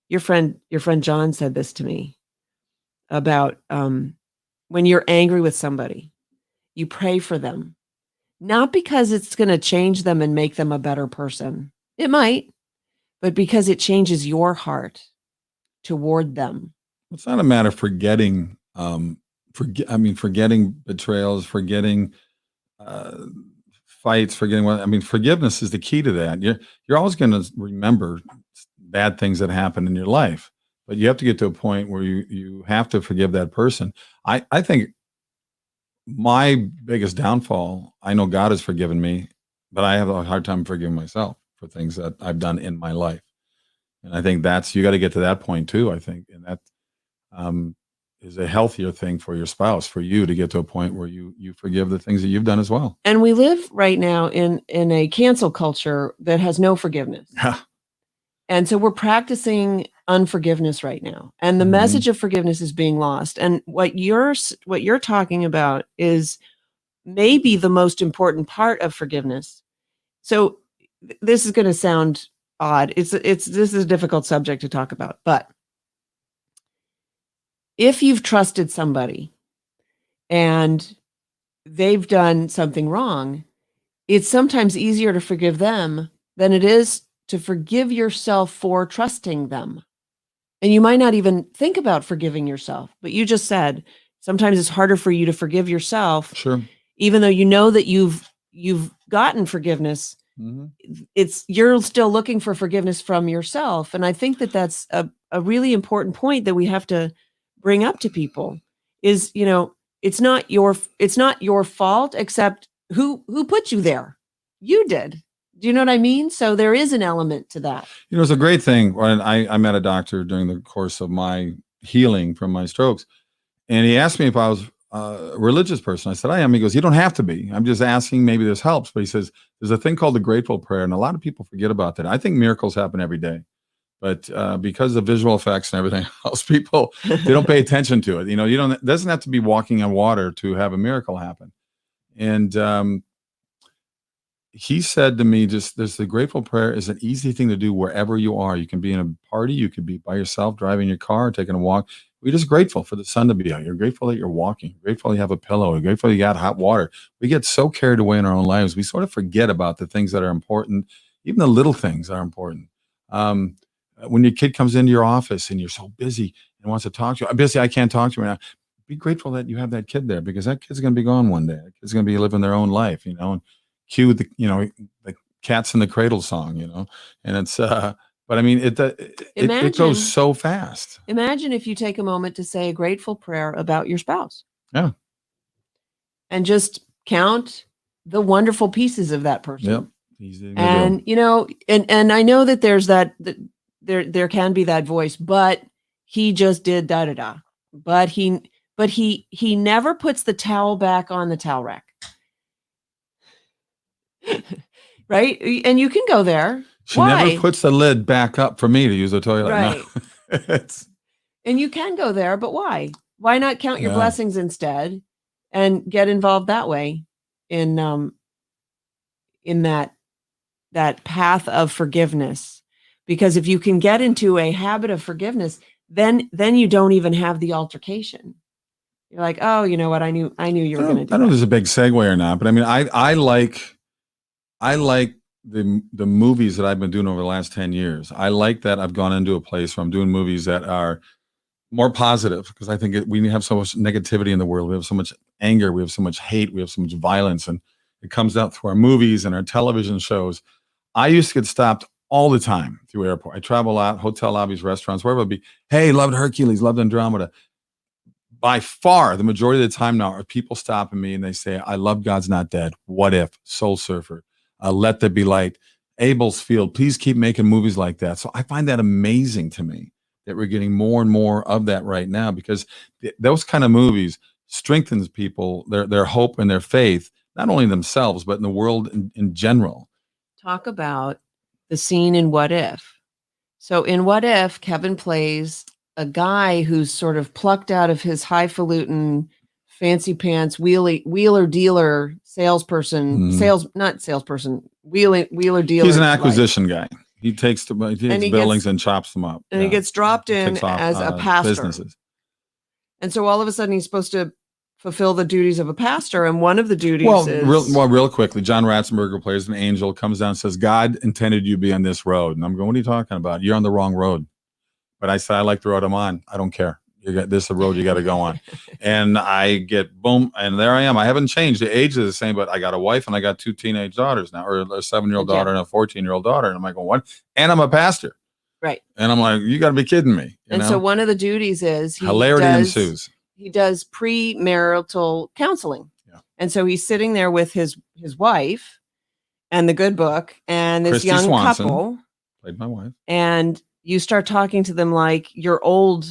Your friend John said this to me about when you're angry with somebody, you pray for them, not because it's going to change them and make them a better person. It might, but because it changes your heart toward them. It's not a matter of forgetting, forgetting betrayals, forgetting fights, forgetting forgiveness is the key to that. You're always going to remember bad things that happen in your life. but you have to get to a point where you have to forgive that person. I think my biggest downfall, I know God has forgiven me, but I have a hard time forgiving myself for things that I've done in my life. And I think you got to get to that point too, I think. And that is a healthier thing for your spouse, for you to get to a point where you forgive the things that you've done as well. And we live right now in a cancel culture that has no forgiveness. And so we're practicing unforgiveness right now. And the message of forgiveness is being lost. And what you're talking about is maybe the most important part of forgiveness. So this is going to sound odd. This is a difficult subject to talk about, but if you've trusted somebody and they've done something wrong, it's sometimes easier to forgive them than it is to forgive yourself for trusting them. And you might not even think about forgiving yourself, but you just said sometimes it's harder for you to forgive yourself. Sure. Even though you know that you've gotten forgiveness, you're still looking for forgiveness from yourself. And I think that that's a really important point that we have to bring up to people is, it's not your fault, except who put you there? You did. Do you know what I mean? So there is an element to that. It's a great thing. When I met a doctor during the course of my healing from my strokes, and he asked me if I was a religious person. I said, I am. He goes, you don't have to be. I'm just asking, maybe this helps. But he says, there's a thing called the grateful prayer, and a lot of people forget about that. I think miracles happen every day. But because of visual effects and everything else, people, they don't pay attention to it. It doesn't have to be walking on water to have a miracle happen. And he said to me, there's the grateful prayer is an easy thing to do wherever you are. You can be in a party. You could be by yourself, driving your car, taking a walk. We're just grateful for the sun to be out. You're grateful that you're walking. You're grateful you have a pillow. You're grateful you got hot water. We get so carried away in our own lives. We sort of forget about the things that are important. Even the little things are important. When your kid comes into your office and you're so busy and wants to talk to you, I'm busy, I can't talk to you right now. Be grateful that you have that kid there, because that kid's going to be gone one day. That kid's going to be living their own life, and cue the cats in the cradle song, and it's, but I mean, it goes so fast. Imagine if you take a moment to say a grateful prayer about your spouse. Yeah. And just count the wonderful pieces of that person. Yep. And, and I know that there's there can be that voice, but he just did da da da. But he never puts the towel back on the towel rack. Right? And you can go there. She Why? never puts the lid back up for me to use the toilet. Right. No. And you can go there, but why? Why not count your blessings instead and get involved that way in that path of forgiveness? Because if you can get into a habit of forgiveness, then you don't even have the altercation. You're like, oh, you know what? I knew you were going to do I don't know if there's a big segue or not, but I mean, I like the movies that I've been doing over the last 10 years. I like that I've gone into a place where I'm doing movies that are more positive, because I think we have so much negativity in the world. We have so much anger. We have so much hate. We have so much violence, and it comes out through our movies and our television shows. I used to get stopped all the time through airport. I travel a lot, hotel lobbies, restaurants, wherever it be. Hey, loved Hercules, loved Andromeda. By far, the majority of the time now are people stopping me and they say, I love God's Not Dead. What If? Soul Surfer. Let There Be Light. Abel's Field. Please keep making movies like that. So I find that amazing to me that we're getting more and more of that right now, because those kind of movies strengthens people, their hope and their faith, not only in themselves, but in the world in general. Talk about the scene in What If. So in What If, Kevin plays a guy who's sort of plucked out of his highfalutin, fancy pants, wheeler dealer salesperson, wheeler dealer. He's an acquisition guy. He takes buildings and chops them up. And he gets dropped in as a pastor. Businesses. And so all of a sudden he's supposed to fulfill the duties of a pastor. And one of the duties is... real quickly, John Ratzenberger plays an angel, comes down and says, God intended you to be on this road. And I'm going, what are you talking about? You're on the wrong road. But I said, I like the road I'm on. I don't care. This is the road you got to go on. And I get boom, and there I am. I haven't changed. The age is the same, but I got a wife and I got 2 teenage daughters now, or a 7-year-old daughter and a 14-year-old daughter. And I'm like, well, what? And I'm a pastor. Right. And I'm like, you got to be kidding me. So one of the duties is hilarity ensues. He does premarital counseling. Yeah. And so he's sitting there with his wife and the good book and this Christy young Swanson, couple. Played my wife. And you start talking to them like your old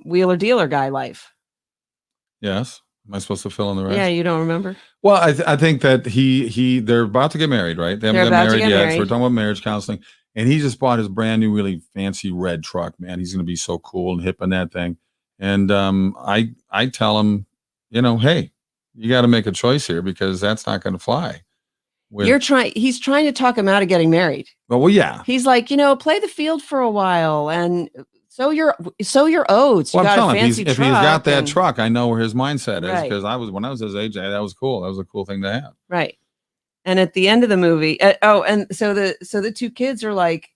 wheeler dealer guy life. Yes. Am I supposed to fill in the rest? Yeah, you don't remember? Well, I think that they're about to get married, right? They haven't got married yet. So we're talking about marriage counseling. And he just bought his brand new, really fancy red truck, man. He's going to be so cool and hip in that thing. And I tell him, hey, you got to make a choice here because that's not going to fly. He's trying to talk him out of getting married. Well, yeah. He's like, play the field for a while and sow your oats. Well, You I'm got telling a him, fancy if he's truck got that truck, I know where his mindset is Right. because when I was his age, that was cool. That was a cool thing to have. Right. And at the end of the movie, and so the two kids are like,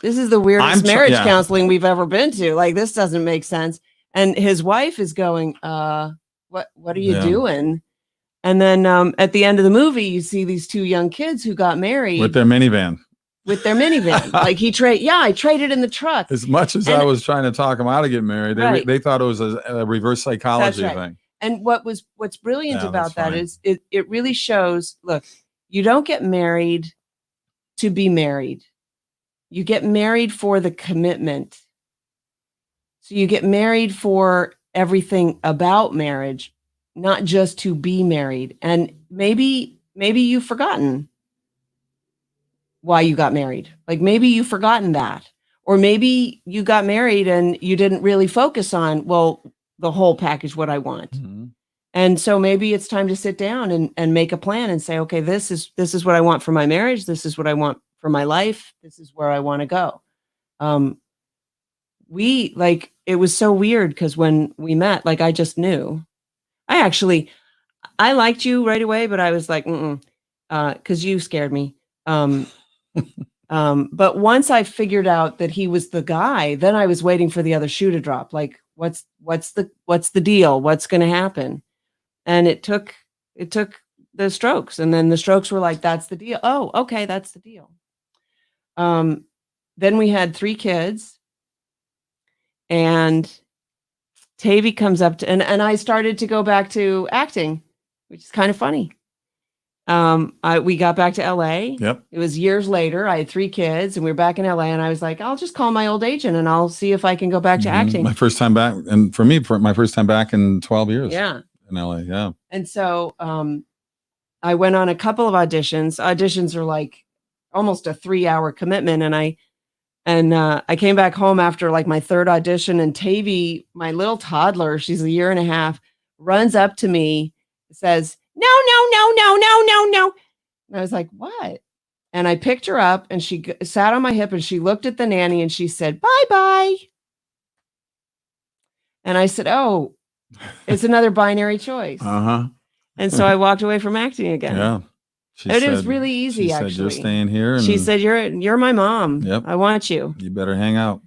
this is the weirdest marriage counseling we've ever been to. Like, this doesn't make sense. And his wife is going, what are you doing? And then at the end of the movie, you see these two young kids who got married with their minivan. Like I traded in the truck. As much as I was trying to talk them out of getting married, they thought it was a reverse psychology thing. And what's brilliant about that is it really shows, look, you don't get married to be married. You get married for the commitment. So you get married for everything about marriage, not just to be married. And maybe you've forgotten why you got married. Like maybe you've forgotten that. Or maybe you got married and you didn't really focus on, the whole package, what I want. Mm-hmm. And so maybe it's time to sit down and make a plan and say, okay, this is what I want for my marriage. This is what I want for my life. This is where I want to go. It was so weird because when we met, like I just knew. I liked you right away, but I was like, because you scared me. But once I figured out that he was the guy, then I was waiting for the other shoe to drop. Like, what's the deal? What's going to happen? And it took the Strokes, and then the Strokes were like, "That's the deal." Oh, okay, that's the deal. Then we had 3 kids, and Tavy comes up to, and I started to go back to acting, which is kind of funny. We got back to LA. Yep. It was years later. I had 3 kids and we were back in LA, and I was like, I'll just call my old agent and I'll see if I can go back to acting. My first time back. And for me, my first time back in 12 years. Yeah. In LA. Yeah. And so, I went on a couple of auditions. Auditions are like almost a 3-hour commitment. And I came back home after like my 3rd audition, and Tavy, my little toddler, she's a year and a half, runs up to me, says, no. And I was like, what? And I picked her up and she sat on my hip and she looked at the nanny and she said, bye-bye. And I said, oh, it's another binary choice. Uh-huh. And so I walked away from acting again. Yeah. It was really easy, actually. She said, you're staying here. And she said, you're my mom. Yep. I want you. You better hang out.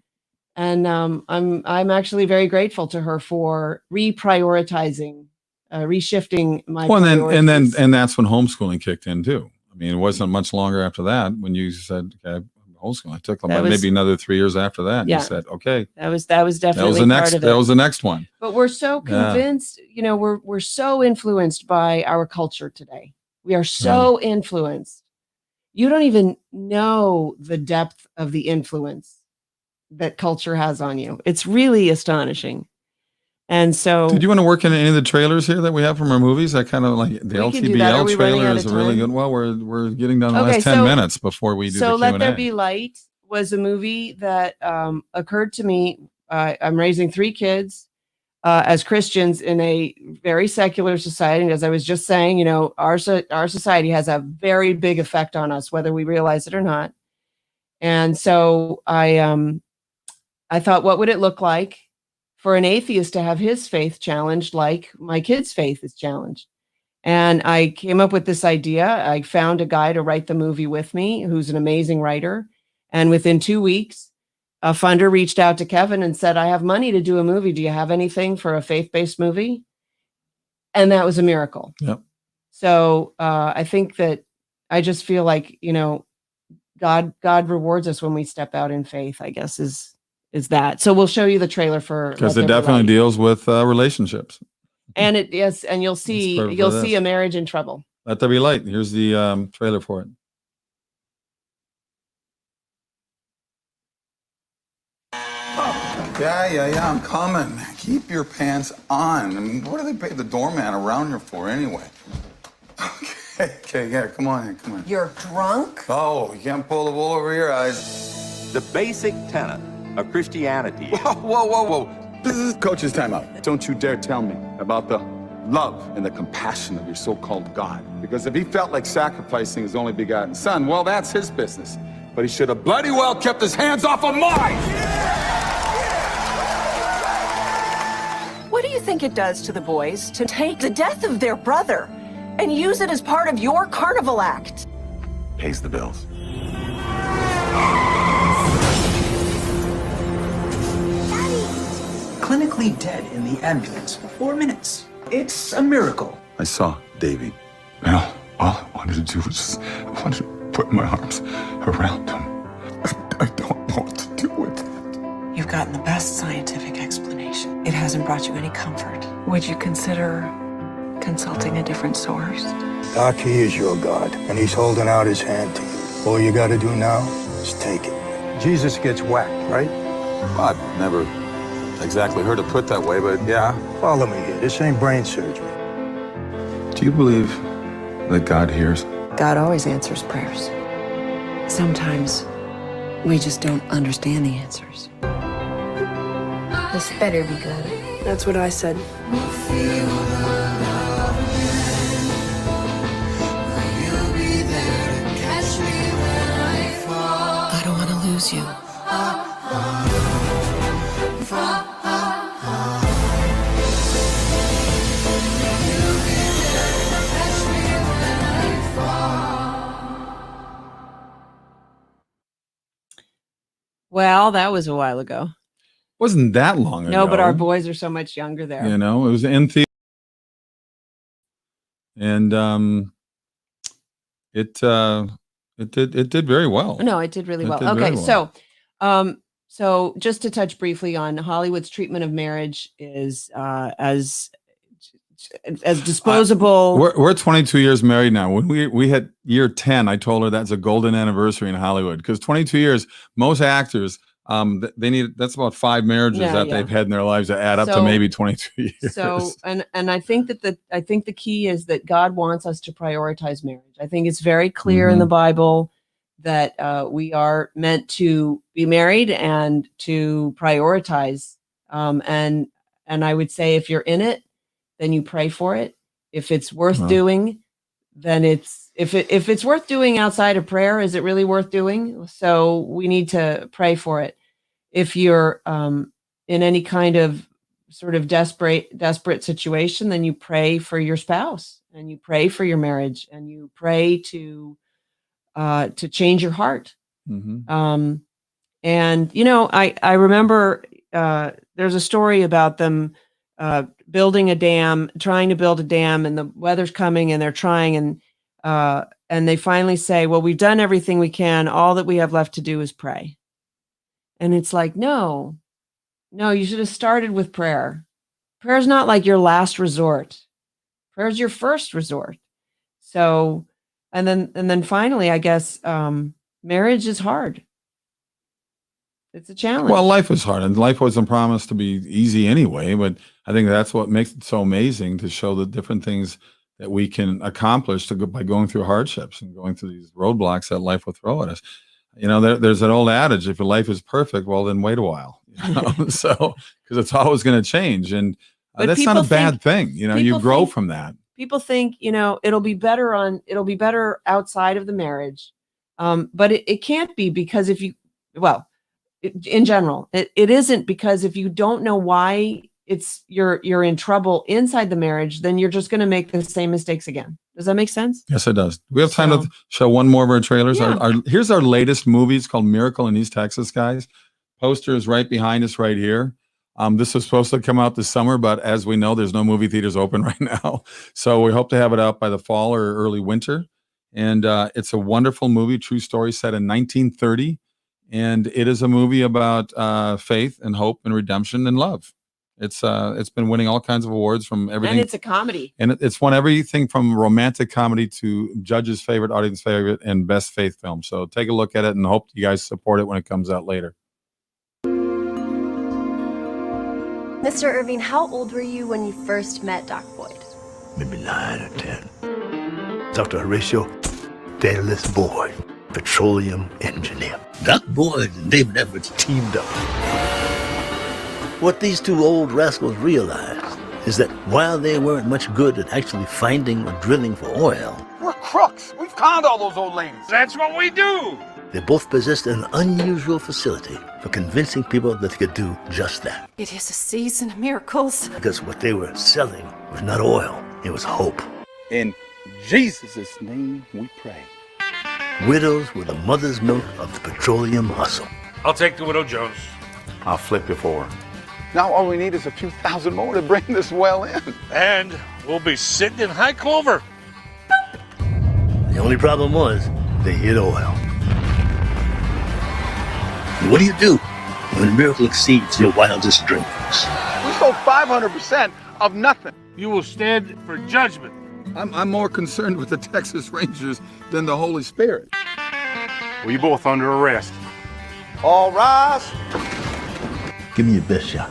And I'm actually very grateful to her for reprioritizing, reshifting my priorities. And that's when homeschooling kicked in too. I mean, it wasn't much longer after that when you said, okay, homeschooling. It took maybe another 3 years after that. Yeah. You said, okay. That was definitely part of it. That was the next one. But we're so convinced, we're so influenced by our culture today. We are so influenced. You don't even know the depth of the influence that culture has on you. It's really astonishing. And so, did you want to work in any of the trailers here that we have from our movies? I kind of like the LTBL trailer is a really good. Well, we're getting done the last 10 minutes before we do the Q&A. Let There Be Light was a movie that occurred to me. I'm raising 3 kids as Christians in a very secular society. And as I was just saying, our society has a very big effect on us, whether we realize it or not. And so I thought, what would it look like for an atheist to have his faith challenged like my kid's faith is challenged? And I came up with this idea. I found a guy to write the movie with me who's an amazing writer. And within 2 weeks, a funder reached out to Kevin and said, I have money to do a movie. Do you have anything for a faith-based movie? And that was a miracle. Yep. So I think that I just feel like, God rewards us when we step out in faith, I guess is that. So we'll show you the trailer for Because Let it There Be definitely Light. deals with relationships. And and you'll It's see perfect for this. a marriage in trouble. Let There Be Light. Here's the trailer for it. Yeah, I'm coming. Keep your pants on. I mean, what do they pay the doorman around here for anyway? Okay, yeah, come on. You're drunk? Oh, you can't pull the wool over your eyes. The basic tenet of Christianity. Whoa. This is Coach's timeout. Don't you dare tell me about the love and the compassion of your so-called God. Because if he felt like sacrificing his only begotten son, well, that's his business. But he should have bloody well kept his hands off of mine! What do you think it does to the boys to take the death of their brother and use it as part of your carnival act? Pays the bills. Clinically dead in the ambulance for 4 minutes. It's a miracle. I saw Davy. And all I wanted to do was I wanted to put my arms around him. I don't know what to do with it. You've gotten the best scientific explanation. It hasn't brought you any comfort. Would you consider consulting a different source? Doc, he is your God, and he's holding out his hand to you. All you gotta do now is take it. Jesus gets whacked, right? Well, I've never exactly heard it put that way, but yeah. Follow me here. This ain't brain surgery. Do you believe that God hears? God always answers prayers. Sometimes we just don't understand the answers. This better be good. That's what I said. I don't want to lose you. Well, that was a while ago. Wasn't that long ago. No, but our boys are so much younger there. You know, it was in theater. And it did very well. No, it did really well. It did Okay, very well. so just to touch briefly on Hollywood's treatment of marriage is as disposable. We're 22 years married now. When we hit year 10, I told her that's a golden anniversary in Hollywood because 22 years, most actors, they need, that's about 5 marriages they've had in their lives that add up to maybe 22 years. So, and I think that the key is that God wants us to prioritize marriage. I think it's very clear in the Bible that we are meant to be married and to prioritize. And I would say if you're in it, then you pray for it. If it's worth doing, then if it's worth doing outside of prayer, is it really worth doing? So we need to pray for it. If you're in any kind of sort of desperate situation, then you pray for your spouse and you pray for your marriage and you pray to change your heart. And you know, I remember there's a story about them building a dam, trying to build a dam, and the weather's coming, and they're trying, and they finally say, "Well, we've done everything we can. All that we have left to do is pray." And it's like, no, you should have started with prayer. Prayer is not like your last resort. Prayer is your first resort. So, and then finally, I guess marriage is hard. It's a challenge. Well, life is hard, and life wasn't promised to be easy anyway. But I think that's what makes it so amazing to show the different things that we can accomplish by going through hardships and going through these roadblocks that life will throw at us. You know, there's an old adage: if your life is perfect, well, then wait a while. You know? So, because it's always going to change, and that's not a bad thing. You know, you grow from that. People think, you know, it'll be better outside of the marriage, but it can't be, because if you, in general, it isn't, because if you don't know why you're in trouble inside the marriage, then you're just going to make the same mistakes again. Does that make sense? Yes, it does. We have time to show one more of our trailers. Yeah. Here's our latest movie. It's called Miracle in East Texas, guys. Poster is right behind us right here. This was supposed to come out this summer, but as we know, there's no movie theaters open right now. So we hope to have it out by the fall or early winter. And it's a wonderful movie, true story set in 1930. And it is a movie about faith and hope and redemption and love. It's been winning all kinds of awards from everything. And it's a comedy. And it's won everything from romantic comedy to judges' favorite, audience favorite, and best faith film. So take a look at it and hope you guys support it when it comes out later. Mr. Irving, how old were you when you first met Doc Boyd? Maybe 9 or 10. Dr. Horatio Daedalus Boyd, petroleum engineer. Doc Boyd and David Edwards teamed up. What these two old rascals realized is that while they weren't much good at actually finding or drilling for oil, We're crooks. We've conned all those old ladies. That's what we do. they both possessed an unusual facility for convincing people that they could do just that. It is a season of miracles. Because what they were selling was not oil, it was hope. In Jesus' name we pray. Widows were the mother's milk of the petroleum hustle. I'll take the Widow Jones. I'll flip you for her. Now all we need is a few thousand more to bring this well in. And we'll be sitting in high clover. The only problem was they hit oil. What do you do when a miracle exceeds your wildest dreams? We sold 500% of nothing. You will stand for judgment. I'm more concerned with the Texas Rangers than the Holy Spirit. We both under arrest. All rise. Give me your best shot.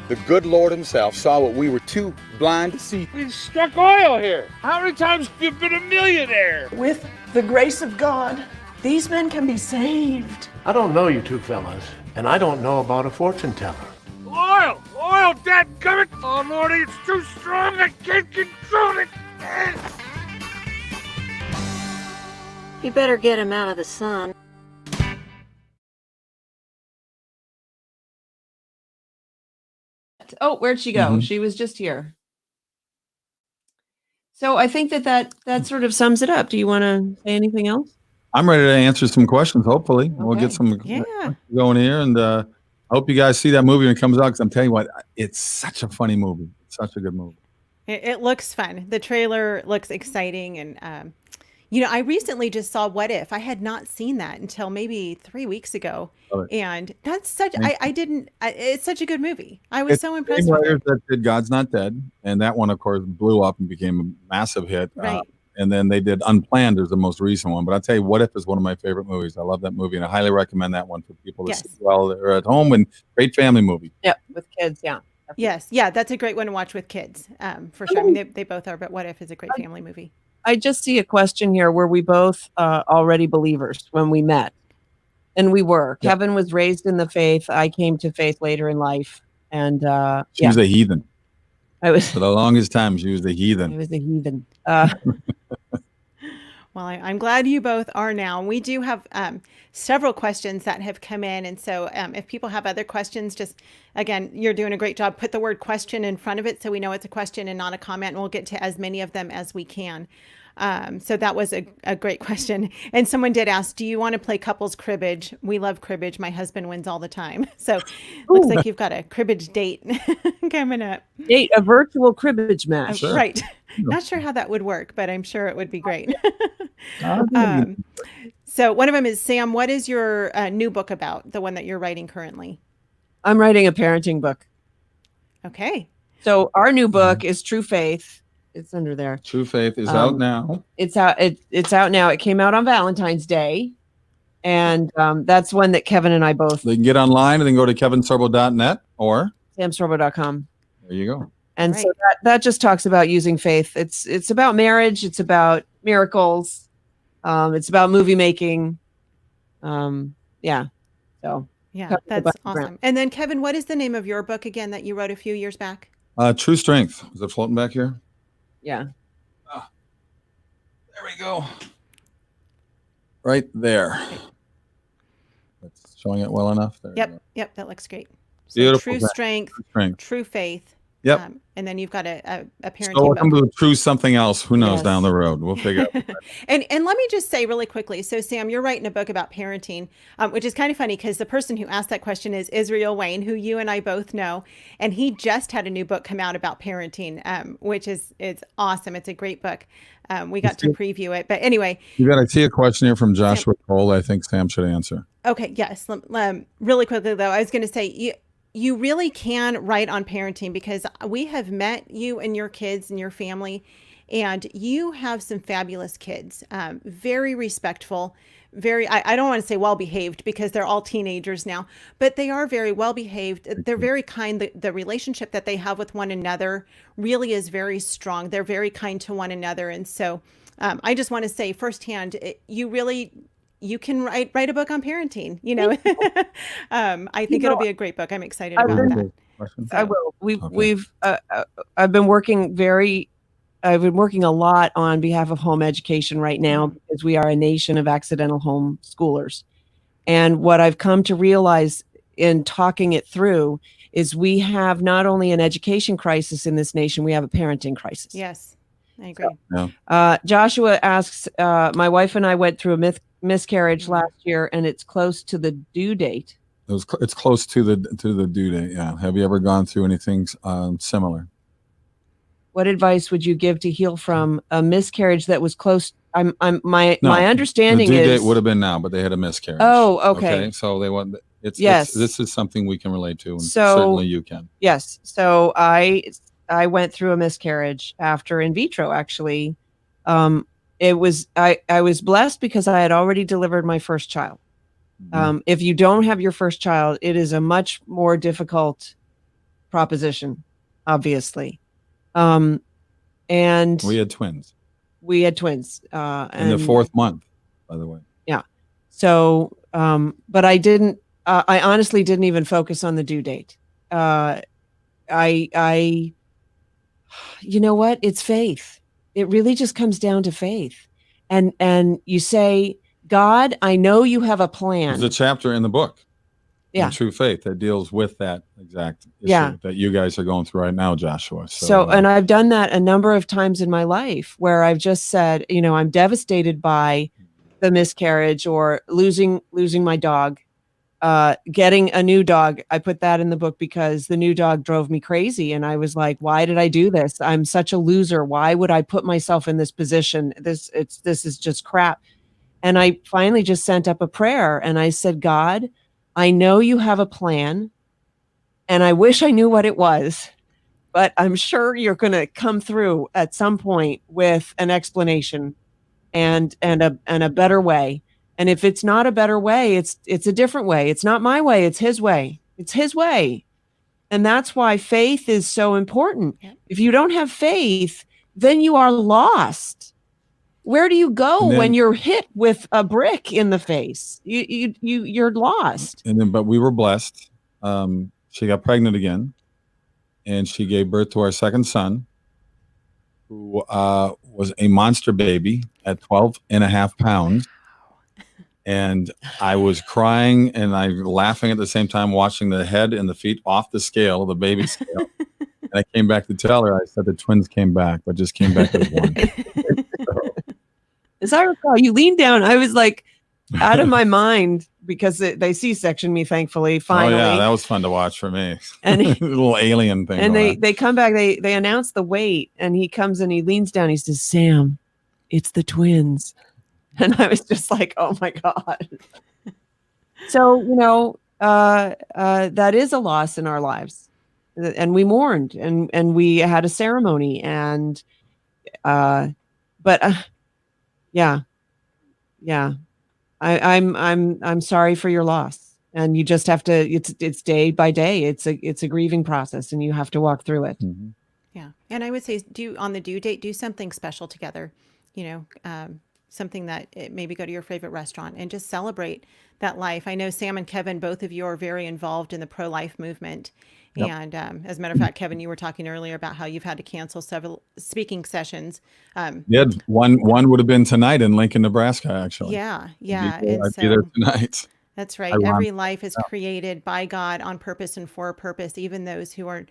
The good Lord himself saw what we were too blind to see. We struck oil here. How many times have you been a millionaire? With the grace of God, these men can be saved. I don't know you two fellas, and I don't know about a fortune teller. Oil! Oil, dadgummit! Oh, Lordy, it's too strong. I can't control it. You better get him out of the sun. Oh, where'd she go? Mhm. She was just here. So I think that sort of sums it up. Do you want to say anything else? I'm ready to answer some questions. Hopefully, we'll get some Yeah. going here, and I hope you guys see that movie when it comes out. Because I'm telling you what, it's such a funny movie. It's such a good movie. It looks fun. The trailer looks exciting. And, I recently just saw What If. I had not seen that until maybe 3 weeks ago. Love it. And that's such, Thank it's such a good movie. I was It's so the impressed same with writers it. that did God's Not Dead, and that one, of course, blew up and became a massive hit. Right. And then they did Unplanned as the most recent one. But I tell you, What If is one of my favorite movies. I love that movie, and I highly recommend that one for people to Yes. see while they're at home. And great family movie. Yeah, with kids. Yeah. Yes. Yeah. That's a great one to watch with kids, for sure. I mean, they both are, but What If is a great family movie. I just see a question here. Were we both already believers when we met? And we were. Yeah. Kevin was raised in the faith. I came to faith later in life. And She was a heathen. I was For the longest time, she was the I heathen. was a heathen. Well, I'm glad you both are now. We do have several questions that have come in. And so if people have other questions, just, again, you're doing a great job. Put the word question in front of it so we know it's a question and not a comment. And we'll get to as many of them as we can. So that was a great question. And someone did ask, do you want to play couples cribbage? We love cribbage. My husband wins all the time. So looks like you've got a cribbage date coming up. Date a virtual cribbage match. Sure. Right. Not sure how that would work, but I'm sure it would be great. So one of them is, Sam, what is your new book about? The one that you're writing currently? I'm writing a parenting book. Okay. So our new book is True Faith. It's under there. True Faith is out now. It's out. It's out now. It came out on Valentine's Day, and that's one that Kevin and I both. They can get online and then go to kevinsorbo.net or samsorbo.com. there you go. And Right. so that just talks about using faith. It's about marriage. It's about miracles. It's about movie making. Yeah. So Yeah, Cover the that's background. awesome. And then Kevin, what is the name of your book again that you wrote a few years back? True Strength. Is it floating back here? yeah. There we go. Right there. That's showing it well enough. There we Yep. go. Yep. That looks great. So Beautiful. True Strength, Strength. True Faith, Yep. And then you've got a parenting So welcome book. to choose something else. Who knows Yes. down the road? We'll figure out. And let me just say really quickly. So Sam, you're writing a book about parenting, which is kind of funny because the person who asked that question is Israel Wayne, who you and I both know, and he just had a new book come out about parenting, which is awesome. It's a great book. We got to preview it, but anyway. I see a question here from Joshua Cole. I think Sam should answer. Okay. Yes. Really quickly though, I was going to say you really can write on parenting because we have met you and your kids and your family, and you have some fabulous kids, very respectful, I don't want to say well-behaved because they're all teenagers now, but they are very well-behaved. They're very kind. The relationship that they have with one another really is very strong. They're very kind to one another. And so I just want to say firsthand, you can write a book on parenting, I think it'll be a great book. I'm excited about that. I will. I've been working a lot on behalf of home education right now because we are a nation of accidental homeschoolers. And what I've come to realize in talking it through is we have not only an education crisis in this nation, we have a parenting crisis. Yes, I agree. Joshua asks, my wife and I went through a miscarriage last year, and it's close to the due date. It's close to the due date. Yeah. Have you ever gone through anything similar? What advice would you give to heal from a miscarriage that was close? My understanding the due is date would have been now, but they had a miscarriage. Oh, okay. So they want Yes. this is something we can relate to, and So- certainly you can. Yes. So I went through a miscarriage after in vitro, actually. It was I was blessed because I had already delivered my first child. If you don't have your first child, it is a much more difficult proposition, obviously. And We had twins in in the 4th month, by the way. Yeah. So, but I honestly didn't even focus on the due date. You know what? It's faith. It really just comes down to faith. And you say, God, I know you have a plan. There's a chapter in the book, Yeah. True Faith, that deals with that exact issue that you guys are going through right now, Joshua. So, and I've done that a number of times in my life where I've just said, I'm devastated by the miscarriage or losing my dog, getting a new dog. I put that in the book because the new dog drove me crazy. And I was like, why did I do this? I'm such a loser. Why would I put myself in this position? This is just crap. And I finally just sent up a prayer and I said, God, I know you have a plan and I wish I knew what it was, but I'm sure you're going to come through at some point with an explanation and a better way. And if it's not a better way, it's a different way. It's not my way. It's his way. It's his way. And that's why faith is so important. Yeah. If you don't have faith, then you are lost. Where do you go when you're hit with a brick in the face? You're lost. But we were blessed. She got pregnant again, and she gave birth to our second son, who was a monster baby at 12 and a half pounds. And I was crying and I laughing at the same time, watching the head and the feet off the scale, the baby scale. And I came back to tell her, I said the twins came back, but just came back as one. As I recall, you leaned down. I was like out of my mind because they C-section me, thankfully, finally. Oh, yeah, that was fun to watch for me. And a little alien thing. And they come back, they announce the weight, and he comes and he leans down. He says, Sam, it's the twins. And I was just like, oh my God. So, that is a loss in our lives. And we mourned and we had a ceremony yeah. I'm sorry for your loss, and you just have to. It's day by day. It's a grieving process, and you have to walk through it. Mm-hmm. Yeah, and I would say, on the due date, do something special together. Something that maybe go to your favorite restaurant and just celebrate that life. I know Sam and Kevin, both of you are very involved in the pro-life movement. Yep. And as a matter of fact, Kevin, you were talking earlier about how you've had to cancel several speaking sessions. Yeah, one would have been tonight in Lincoln, Nebraska, actually. Yeah. I'd be there tonight. That's right. Ironic. Every life is created by God on purpose and for a purpose, even those who are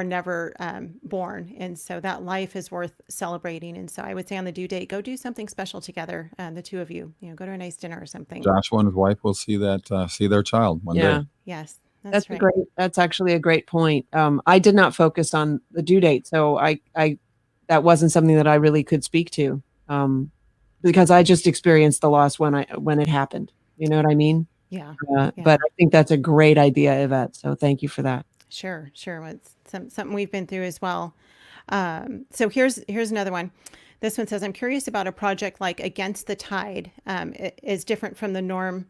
never born. And so that life is worth celebrating. And so I would say on the due date, go do something special together, the two of you. Go to a nice dinner or something. Joshua and his wife will see their child one day. Yes, That's right. That's actually a great point. I did not focus on the due date, so I that wasn't something that I really could speak to, because I just experienced the loss when it happened. You know what I mean? Yeah. But I think that's a great idea, Yvette. So thank you for that. Sure. Well, it's something we've been through as well. So here's another one. This one says, I'm curious about a project like Against the Tide. It is different from the norm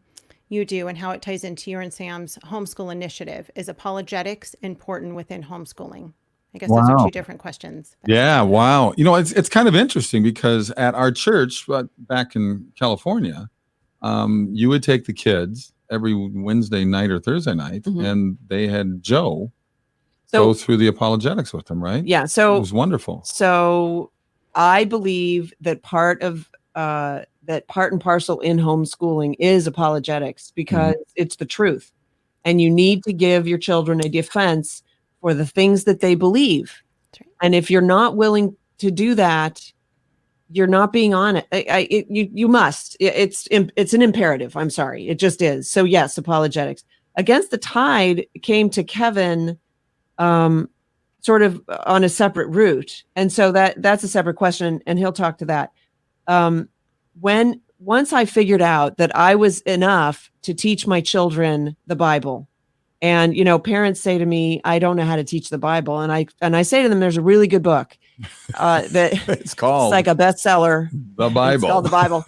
you do and how it ties into your and Sam's homeschool initiative. Is apologetics important within homeschooling? I guess those are two different questions. Yeah. Wow. It's kind of interesting because at our church, back in California, you would take the kids every Wednesday night or Thursday night, and they had Joe go through the apologetics with them, right? Yeah. So it was wonderful. So I believe that part and parcel in homeschooling is apologetics, because it's the truth, and you need to give your children a defense for the things that they believe. Right. And if you're not willing to do that, you're not being honest. You must. It's an imperative. I'm sorry. It just is. So yes, apologetics. Against the Tide came to Kevin sort of on a separate route. And so that's a separate question, and he'll talk to that. Once I figured out that I was enough to teach my children the Bible, and parents say to me, I don't know how to teach the Bible, and I say to them, there's a really good book that it's like a bestseller. The Bible. It's called the Bible.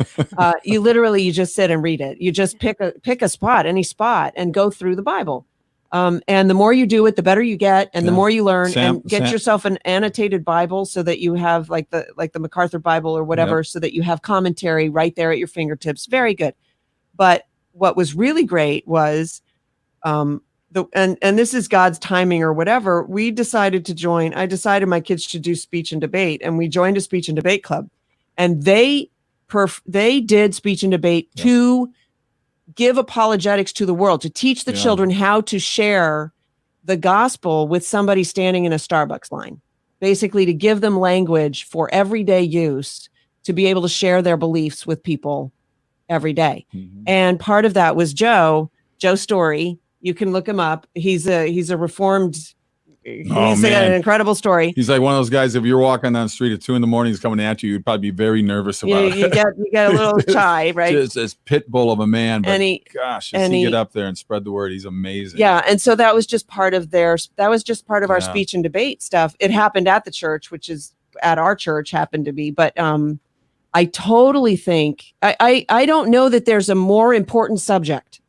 You just sit and read it. You just pick a spot, any spot, and go through the Bible. And the more you do it, the better you get, and the more you learn. And get yourself an annotated Bible so that you have like the MacArthur Bible or whatever, so that you have commentary right there at your fingertips. Very good. But what was really great was, and this is God's timing or whatever. I decided my kids should do speech and debate, and we joined a speech and debate club, and they did speech and debate to give apologetics to the world, to teach the children how to share the gospel with somebody standing in a Starbucks line, basically to give them language for everyday use to be able to share their beliefs with people every day. And part of that was Joe Story. You can look him up. He's a reformed. He's an incredible story. He's like one of those guys. If you're walking down the street at 2 a.m, he's coming at you, you'd probably be very nervous about it. You get a little shy, right? Just this pit bull of a man. But he get up there and spread the word, he's amazing. Yeah, and so that was just part of our speech and debate stuff. It happened at the church, which is at our church happened to be, but I totally think I don't know that there's a more important subject.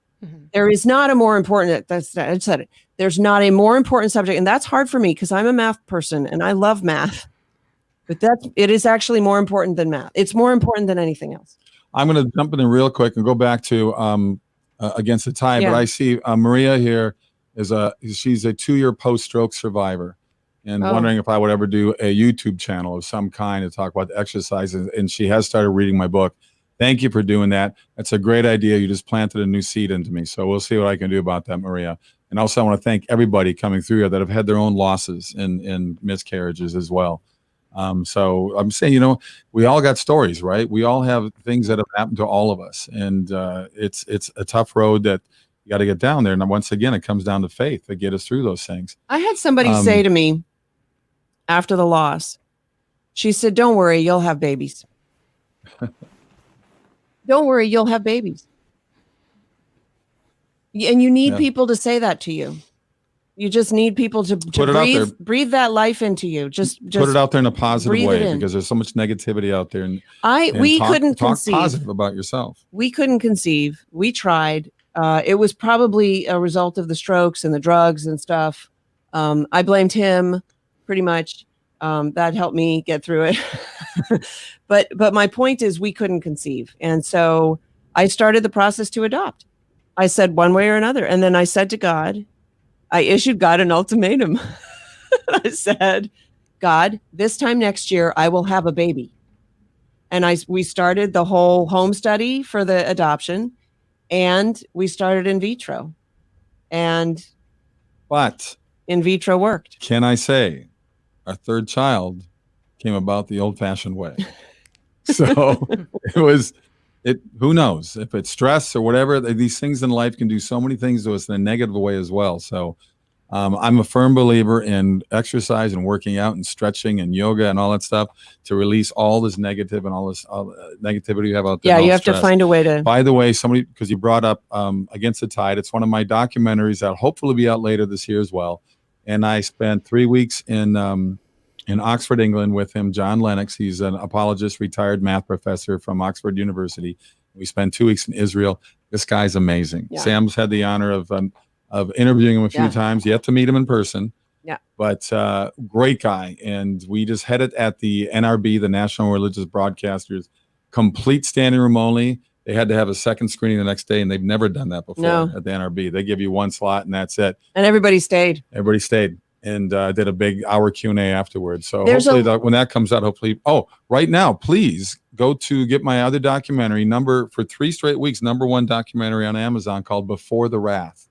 There is not a more important. I said it. There's not a more important subject, and that's hard for me because I'm a math person and I love math. But it is actually more important than math. It's more important than anything else. I'm going to jump in real quick and go back to Against the Tide. But I see Maria here she's a 2-year post-stroke survivor, and wondering if I would ever do a YouTube channel of some kind to talk about the exercises. And she has started reading my book. Thank you for doing that. That's a great idea. You just planted a new seed into me. So we'll see what I can do about that, Maria. And also I want to thank everybody coming through here that have had their own losses and miscarriages as well. So I'm saying, we all got stories, right? We all have things that have happened to all of us. And it's a tough road that you got to get down there. And once again, it comes down to faith to get us through those things. I had somebody say to me after the loss, she said, don't worry, you'll have babies. Don't worry, you'll have babies. And you need people to say that to you. You just need people to breathe that life into you. Just put it out there in a positive way, because there's so much negativity out there. And we couldn't conceive. Talk positive about yourself. We couldn't conceive. We tried. It was probably a result of the strokes and the drugs and stuff. I blamed him pretty much. That helped me get through it. But my point is, we couldn't conceive. And so I started the process to adopt. I said one way or another. And then I said to God, I issued God an ultimatum. I said, God, this time next year, I will have a baby. And we started the whole home study for the adoption. and we started in vitro, and But in vitro worked. can I say, our third child came about the old-fashioned way. So who knows if it's stress or whatever, these things in life can do so many things to us in a negative way as well. So I'm a firm believer in exercise and working out and stretching and yoga and all that stuff to release all this negative and all this negativity you have out there. Yeah, you have to find a way to. By the way, because you brought up Against the Tide, it's one of my documentaries that'll hopefully be out later this year as well. And I spent 3 weeks in Oxford, England with him, John Lennox. He's an apologist, retired math professor from Oxford University. We spent 2 weeks in Israel. This guy's amazing. Yeah. Sam's had the honor of interviewing him a few times, yet to meet him in person. Yeah. But great guy. And we just had it at the NRB, the National Religious Broadcasters, complete standing room only. They had to have a second screening the next day, and they've never done that before at the NRB. They give you one slot, and that's it. And everybody stayed. Everybody stayed and did a big hour Q&A afterwards. So There's when that comes out, right now, please go to get my other documentary, for 3 straight weeks, #1 documentary on Amazon called Before the Wrath.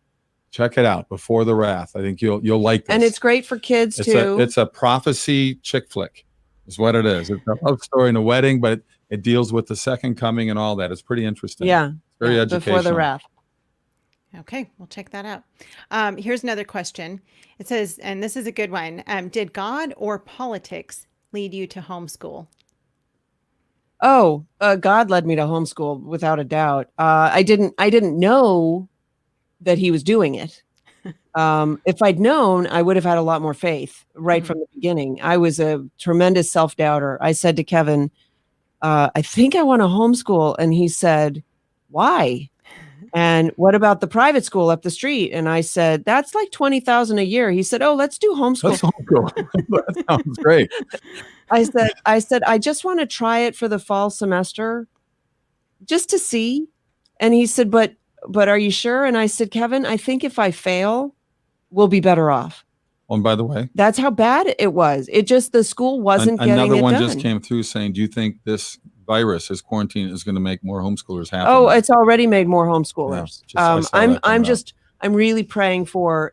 Check it out, Before the Wrath. I think you'll like this. And it's great for kids too. It's a prophecy chick flick, is what it is. It's a love story and a wedding, but it deals with the second coming and all that. It's pretty interesting. Yeah, it's very educational. Before the Wrath. Okay, we'll check that out. Here's another question. It says, and this is a good one. Did God or politics lead you to homeschool? Oh, God led me to homeschool without a doubt. I didn't know that he was doing it. If I'd known, I would have had a lot more faith right from the beginning. I was a tremendous self-doubter. I said to Kevin, I think I want to homeschool. And he said, why? And what about the private school up the street? And I said, that's like $20,000 a year. He said, oh, let's do homeschool. That's homeschool. That sounds great. I said, I just want to try it for the fall semester just to see. And he said, but are you sure? And I said, Kevin, I think if I fail, we'll be better off. Oh, and by the way, that's how bad it was. The school wasn't getting it done. Another one just came through saying, do you think this quarantine is going to make more homeschoolers happy? Oh, it's already made more homeschoolers. Yeah, I'm really praying for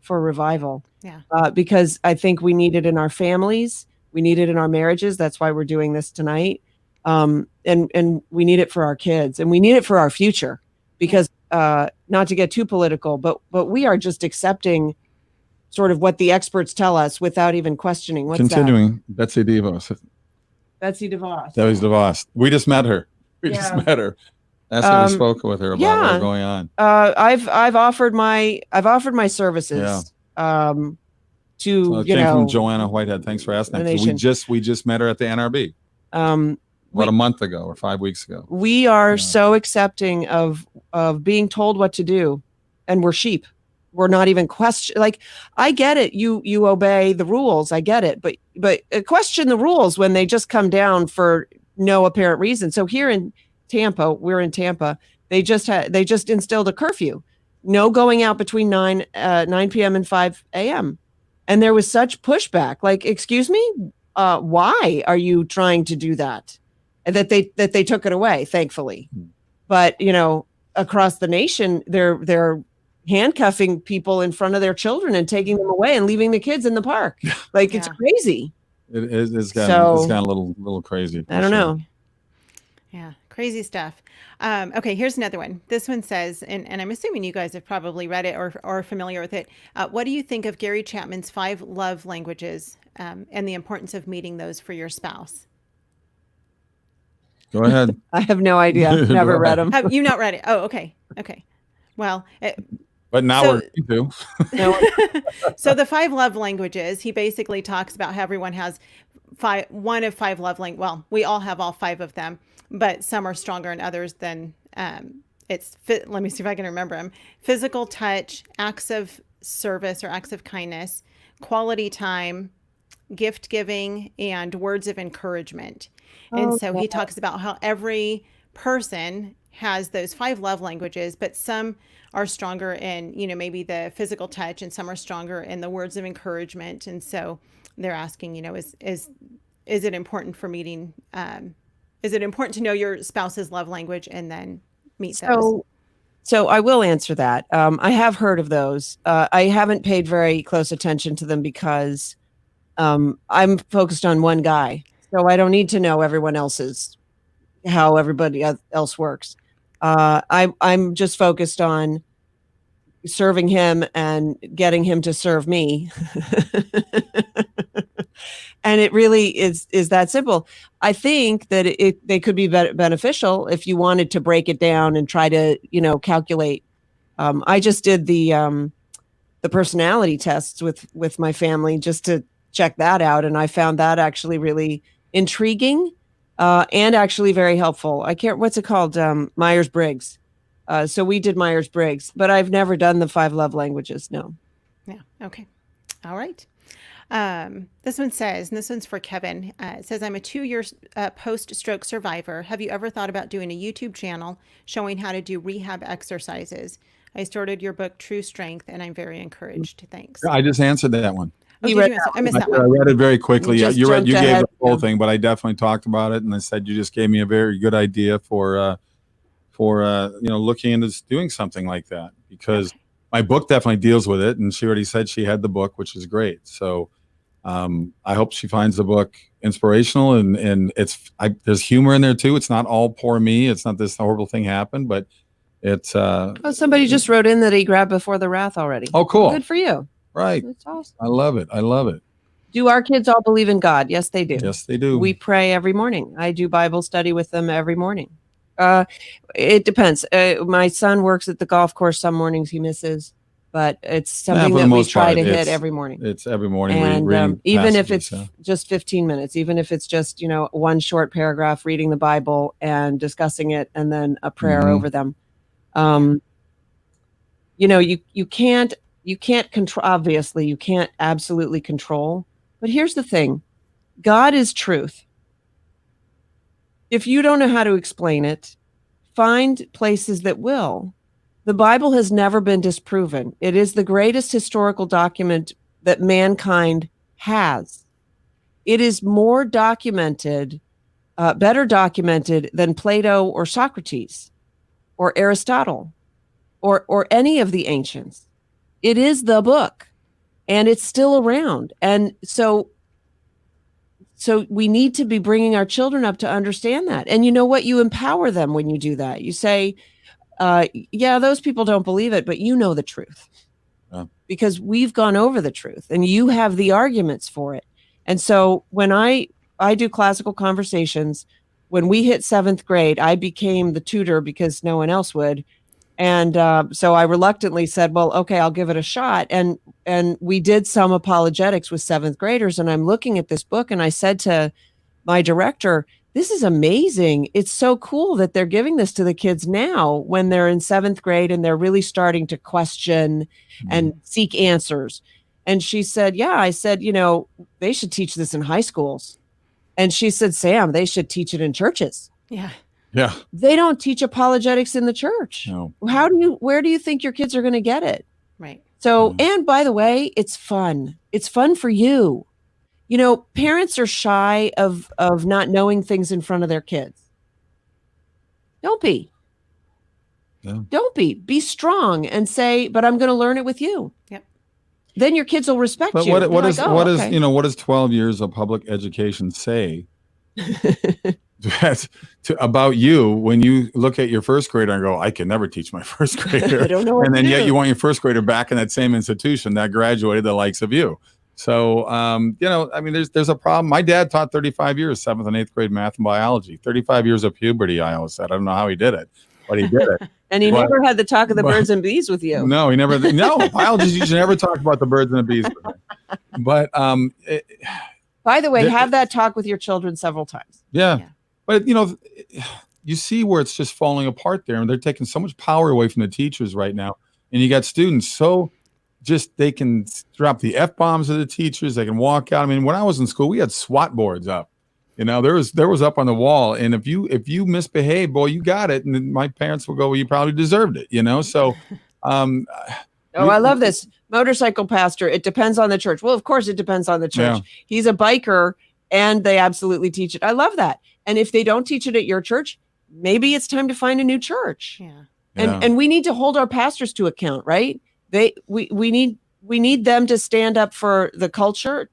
revival. Yeah. Because I think we need it in our families. We need it in our marriages. That's why we're doing this tonight. And we need it for our kids, and we need it for our future, because not to get too political, but we are just accepting sort of what the experts tell us without even questioning. Continuing, Betsy DeVos. Betsy DeVos. Betsy DeVos. We just met her. Just met her. That's what we spoke with her about what's going on. I've offered my services. To it came from Joanna Whitehead. Thanks for asking. We just met her at the NRB. About a month ago or 5 weeks ago. We are so accepting of being told what to do, and we're sheep. We're not even I get it. You obey the rules. I get it. But question the rules when they just come down for no apparent reason. So here in Tampa, they just instilled a curfew. No going out between 9 p.m. and 5 a.m. And there was such pushback. Like, excuse me, why are you trying to do that? And that they took it away, thankfully. But across the nation, they're handcuffing people in front of their children and taking them away and leaving the kids in the park. Like, it's crazy. It's gotten a little crazy. I don't know. Yeah, crazy stuff. Okay, here's another one. This one says, and I'm assuming you guys have probably read it or are familiar with it. What do you think of Gary Chapman's 5 love languages and the importance of meeting those for your spouse? Go ahead. I have no idea. Never read them. Have you not read it? Oh, okay. Well, but now we're going to. So the 5 love languages, he basically talks about how everyone has one of 5 love languages. Well, we all have all 5 of them, but some are stronger in others than let me see if I can remember them. Physical touch, acts of service or acts of kindness, quality time, gift giving, and words of encouragement. And so he talks about how every person has those 5 love languages, but some are stronger in, maybe the physical touch, and some are stronger in the words of encouragement. And so they're asking, is it important for meeting? Is it important to know your spouse's love language and then meet those? So I will answer that. I have heard of those. I haven't paid very close attention to them because I'm focused on one guy. So I don't need to know everyone else's, how everybody else works. I'm just focused on serving him and getting him to serve me. And it really is that simple. I think that they could be beneficial if you wanted to break it down and try to, calculate. I just did the personality tests with my family just to check that out, and I found that actually really intriguing and actually very helpful. What's it called? Myers-Briggs. So we did Myers-Briggs, but I've never done the 5 love languages. No. Yeah. Okay. All right. This one says, and this one's for Kevin, it says, I'm a 2-year post-stroke survivor. Have you ever thought about doing a YouTube channel showing how to do rehab exercises? I started your book, True Strength, and I'm very encouraged. Thanks. I just answered that one. Oh, did you answer? I missed that one. I read it very quickly. You You gave ahead. the whole thing, but I definitely talked about it, and I said you just gave me a very good idea for looking into doing something like that, because my book definitely deals with it, and she already said she had the book, which is great. So I hope she finds the book inspirational, and there's humor in there too. It's not all poor me. It's not this horrible thing happened, but it's Somebody just wrote in that he grabbed Before the Wrath already. Oh, cool. Good for you. Right. That's awesome. I love it. Do our kids all believe in God? Yes, they do. Yes, they do. We pray every morning. I do Bible study with them every morning. It depends. My son works at the golf course. Some mornings he misses, but it's something that we try to hit every morning. It's every morning. And even if it's just 15 minutes, even if it's just, one short paragraph, reading the Bible and discussing it, and then a prayer over them. You can't control, obviously you can't absolutely control, but here's the thing. God is truth. If you don't know how to explain it, find places that will. The Bible has never been disproven. It is the greatest historical document that mankind has. It is more documented, better documented than Plato or Socrates or Aristotle or any of the ancients. It is the book, and it's still around. And so we need to be bringing our children up to understand that. And you know what? You empower them when you do that. You say, those people don't believe it, but you know the truth. Yeah. Because we've gone over the truth, and you have the arguments for it. And so when I do classical conversations, when we hit 7th grade, I became the tutor because no one else would. And so I reluctantly said, well, okay, I'll give it a shot. And we did some apologetics with 7th graders. And I'm looking at this book, and I said to my director, this is amazing. It's so cool that they're giving this to the kids now when they're in 7th grade and they're really starting to question and seek answers. And she said, yeah. I said, they should teach this in high schools. And she said, Sam, they should teach it in churches. Yeah. Yeah. They don't teach apologetics in the church. No. Where do you think your kids are going to get it? Right. So, and by the way, it's fun. It's fun for you. Parents are shy of not knowing things in front of their kids. Don't be. Yeah. Don't be. Be strong and say, but I'm going to learn it with you. Yep. Then your kids will respect But you. what does 12 years of public education say about you when you look at your first grader and go, I can never teach my first grader. I don't know what and then to yet do. you want your first grader back in that same institution that graduated the likes of you. So, there's a problem. My dad taught 35 years, 7th and 8th grade math and biology, 35 years of puberty. I always said, I don't know how he did it, but he did it. And he never had the talk of the birds and bees with you. No, he never. No, biology teachers never talked about the birds and the bees with me. But by the way, have that talk with your children several times. Yeah. But, you see where it's just falling apart there, and they're taking so much power away from the teachers right now. And you got students they can drop the F-bombs of the teachers. They can walk out. I mean, when I was in school, we had SWAT boards up. There was up on the wall. And if you misbehave, boy, you got it. And then my parents will go, well, you probably deserved it, So, I love this. Motorcycle pastor. It depends on the church. Well, of course it depends on the church. Yeah. He's a biker, and they absolutely teach it. I love that. And if they don't teach it at your church, maybe it's time to find a new church. Yeah. And we need to hold our pastors to account, right? We need them to stand up for the culture,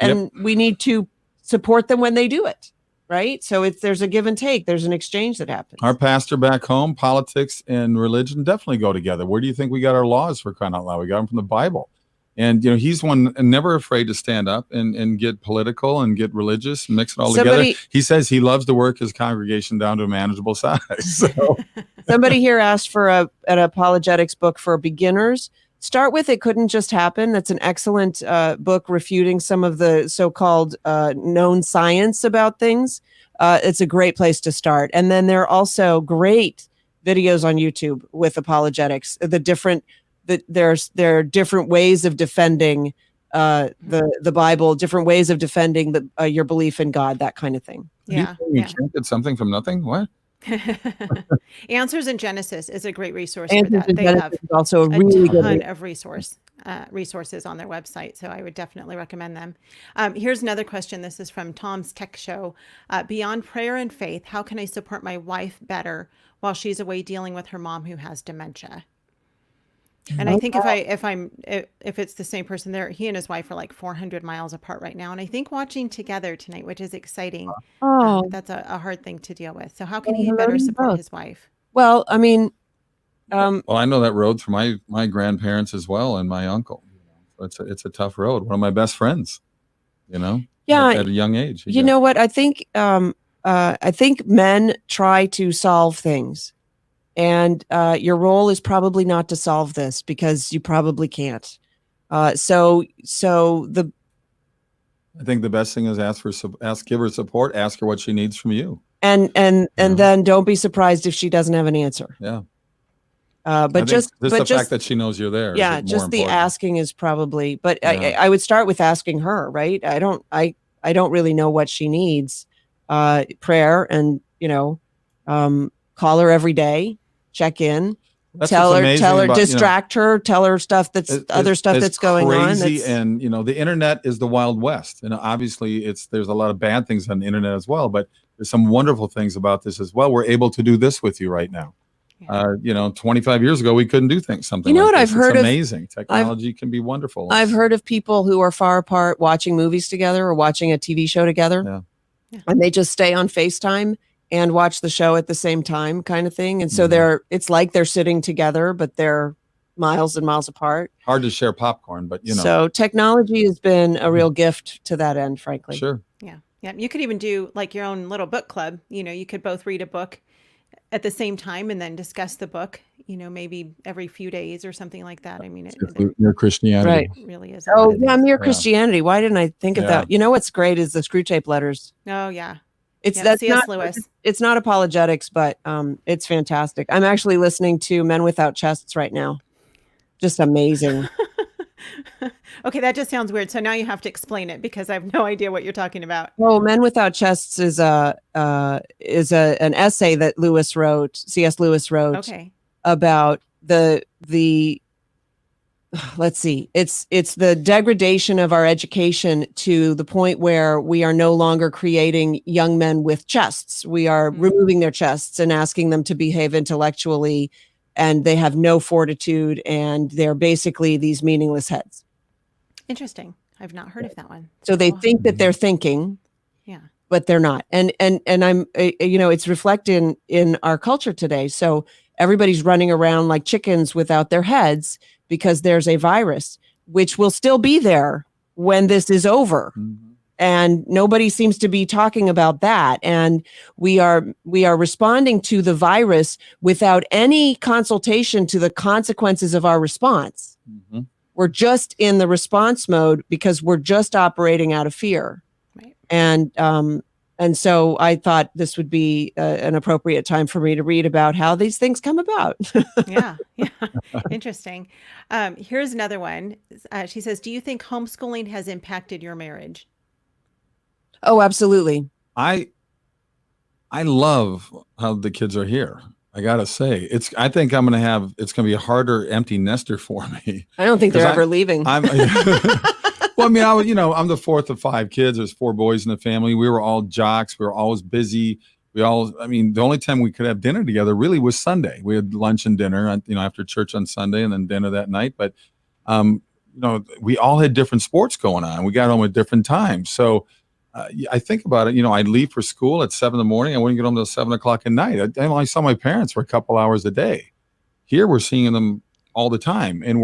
and we need to support them when they do it, right? So there's a give and take. There's an exchange that happens. Our pastor back home, politics and religion definitely go together. Where do you think we got our laws, for crying out loud? We got them from the Bible. And, he's one never afraid to stand up and get political and get religious and mix it all together. He says he loves to work his congregation down to a manageable size. So. Somebody here asked for an apologetics book for beginners. Start with It Couldn't Just Happen. That's an excellent book refuting some of the so-called known science about things. It's a great place to start. And then there are also great videos on YouTube with apologetics. There are different ways of defending the Bible, different ways of defending your belief in God, that kind of thing. Yeah. You can't get something from nothing? What? Answers in Genesis is a great resource Answers for that. in They Genesis have is also a really good ton of resources on their website, so I would definitely recommend them. Here's another question. This is from Tom's Tech Show. Beyond prayer and faith, how can I support my wife better while she's away dealing with her mom who has dementia? And I think if it's the same person there, he and his wife are like 400 miles apart right now. And I think watching together tonight, which is exciting, that's a hard thing to deal with. So how can he better support his wife? Well, I mean, well, I know that road for my grandparents as well, and my uncle. It's a tough road. One of my best friends, Yeah, at a young age. You know what? I think men try to solve things. And your role is probably not to solve this because you probably can't. I think the best thing is give her support, ask her what she needs from you. And then don't be surprised if she doesn't have an answer. Yeah. But the fact that she knows you're there. Yeah, just the asking is probably. But I would start with asking her, right? I don't really know what she needs. Prayer and call her every day. Check in, tell her, distract her, tell her stuff that's going on. And the internet is the Wild West, and obviously there's a lot of bad things on the internet as well. But there's some wonderful things about this as well. We're able to do this with you right now. Yeah. 25 years ago we couldn't do something. What this. I've heard it's amazing. Technology can be wonderful. I've heard of people who are far apart watching movies together or watching a TV show together, and they just stay on FaceTime and watch the show at the same time, kind of thing. And so it's like they're sitting together, but they're miles and miles apart. Hard to share popcorn, but So technology has been a real gift to that end, frankly. Sure. Yeah. Yeah. You could even do like your own little book club. You could both read a book at the same time and then discuss the book, maybe every few days or something like that. I mean, Mere Christianity. Right. It really is. Oh, yeah. Mere Christianity. Why didn't I think of that? What's great is the Screw Tape Letters. Oh, yeah. That's C.S. Lewis. It's not apologetics, but it's fantastic. I'm actually listening to Men Without Chests right now. Just amazing. Okay, that just sounds weird. So now you have to explain it because I have no idea what you're talking about. Well, Men Without Chests is an essay that C.S. Lewis wrote about the let's see, it's the degradation of our education to the point where we are no longer creating young men with chests. We are removing their chests and asking them to behave intellectually, and they have no fortitude, and they're basically these meaningless heads. Interesting. I've not heard of that one. So they think that they're thinking, but they're not. And I'm, it's reflected in our culture today. So everybody's running around like chickens without their heads because there's a virus, which will still be there when this is over. Mm-hmm. And nobody seems to be talking about that. And we are responding to the virus without any consultation to the consequences of our response. Mm-hmm. We're just in the response mode because we're just operating out of fear. Right. And so I thought this would be an appropriate time for me to read about how these things come about. Yeah. Interesting. Here's another one. She says, do you think homeschooling has impacted your marriage? Oh, absolutely. I love how the kids are here. I gotta say, I think it's gonna be a harder empty nester for me. I don't think they're ever leaving. Well, I mean, I'm the fourth of 5 kids. There's 4 boys in the family. We were all jocks. We were always busy. I mean, the only time we could have dinner together really was Sunday. We had lunch and dinner, after church on Sunday and then dinner that night. But, we all had different sports going on. We got home at different times. So I think about it, I'd leave for school at 7 a.m. I wouldn't get home till 7 o'clock at night. I only saw my parents for a couple hours a day. Here we're seeing them all the time. And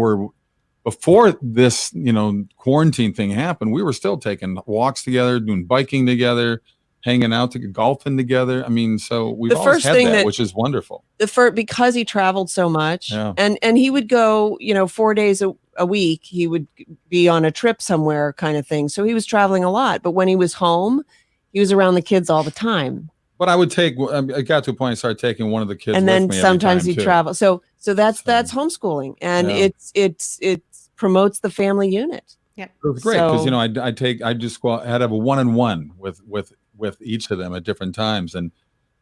before this, quarantine thing happened, we were still taking walks together, doing biking together, hanging out, golfing together. I mean, so we've always had that, which is wonderful. Because he traveled so much, and he would go, 4 days a week, he would be on a trip somewhere kind of thing. So he was traveling a lot. But when he was home, he was around the kids all the time. But I got to a point I started taking one of the kids and with then me sometimes every he'd time, travel. So that's homeschooling, and it promotes the family unit. Yeah, it was great because I just go out, I'd have a one-on-one with each of them at different times, and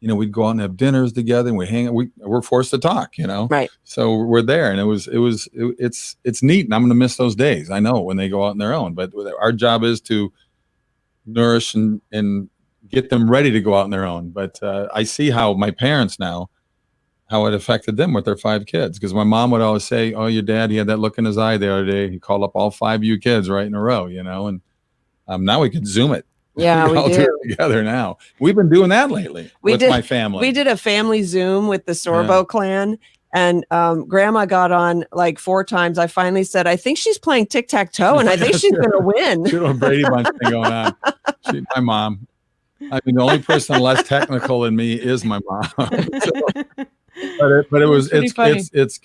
we'd go out and have dinners together, and we hang out. We're forced to talk, right? So we're there, and it's neat, and I'm going to miss those days. I know when they go out on their own, but our job is to nourish and get them ready to go out on their own. But I see how my parents now, how it affected them with their 5 kids. Because my mom would always say, "Oh, your dad, he had that look in his eye the other day. He called up all 5 of you kids right in a row," and now we could Zoom it. Yeah, we all do. do it together now. We've been doing that lately with my family. We did a family Zoom with the Sorbo clan, and Grandma got on like 4 times. I finally said, "I think she's playing tic-tac-toe, and I think she's going to win." She had a Brady Bunch thing going on. My mom. I mean, the only person less technical than me is my mom. But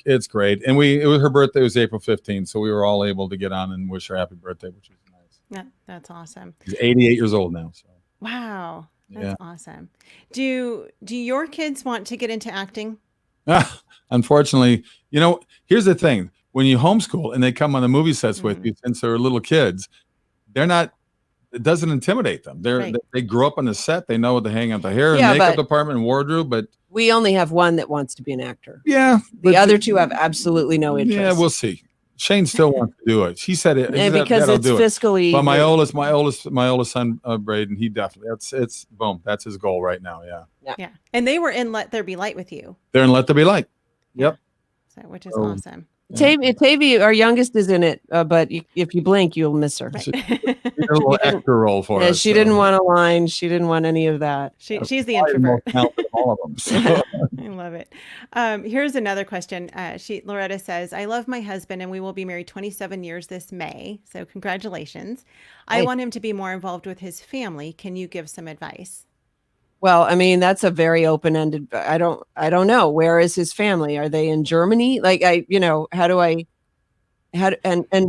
it's great. And her birthday was April 15th, so we were all able to get on and wish her happy birthday, which was nice. Yeah, that's awesome. She's 88 years old now. So. Wow, that's awesome. Do your kids want to get into acting? Unfortunately, here's the thing: when you homeschool and they come on the movie sets with you, since they're little kids, they're not. It doesn't intimidate them. They grew up on the set. They know what to hang out the hair and makeup department and wardrobe. But we only have one that wants to be an actor. Yeah, the other 2 have absolutely no interest. Yeah, we'll see. Shane still wants to do it. She said it because it's fiscally. But my oldest son, Braden, he definitely it's boom. That's his goal right now. Yeah. And they were in Let There Be Light with you. They're in Let There Be Light. Yep. So, which is awesome. Tavy, our youngest, is in it, but if you blink, you'll miss her. Right. A little extra role for us. She didn't want a line. She didn't want any of that. She's the introvert. All of them. So. I love it. Here's another question. Loretta says, "I love my husband, and we will be married 27 years this May. So congratulations. I want him to be more involved with his family. Can you give some advice?" Well, I mean, that's a very open-ended. I don't know. Where is his family? Are they in Germany? Like, and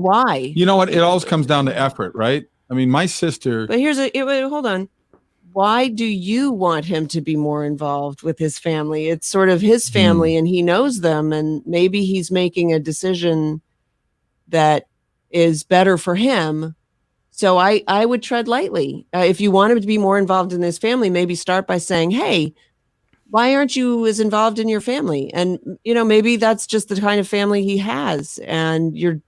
why? You know what? It always comes down to effort, right? I mean, my sister. But hold on. Why do you want him to be more involved with his family? It's sort of his family, and he knows them, and maybe he's making a decision that is better for him. So I would tread lightly. If you want him to be more involved in his family, maybe start by saying, "Hey, why aren't you as involved in your family?" And, maybe that's just the kind of family he has, and you're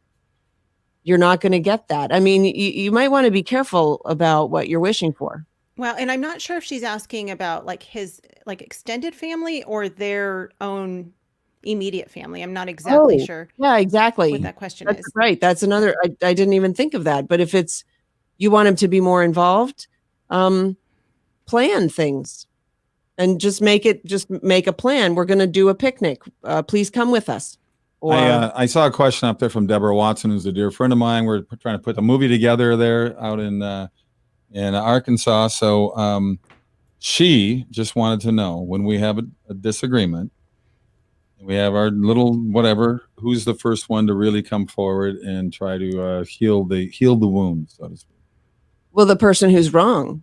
not going to get that. I mean, you might want to be careful about what you're wishing for. Well, and I'm not sure if she's asking about like his extended family or their own immediate family. I'm not exactly sure. Yeah, exactly. What that question is. Right. That's another. I didn't even think of that. But if it's you want him to be more involved, plan things and just make a plan. We're going to do a picnic. Please come with us. Or, I saw a question up there from Deborah Watson, who's a dear friend of mine. We're trying to put the movie together there out in Arkansas. So she just wanted to know, when we have a disagreement, we have our little whatever, who's the first one to really come forward and try to heal the wound, so to speak. Well, the person who's wrong.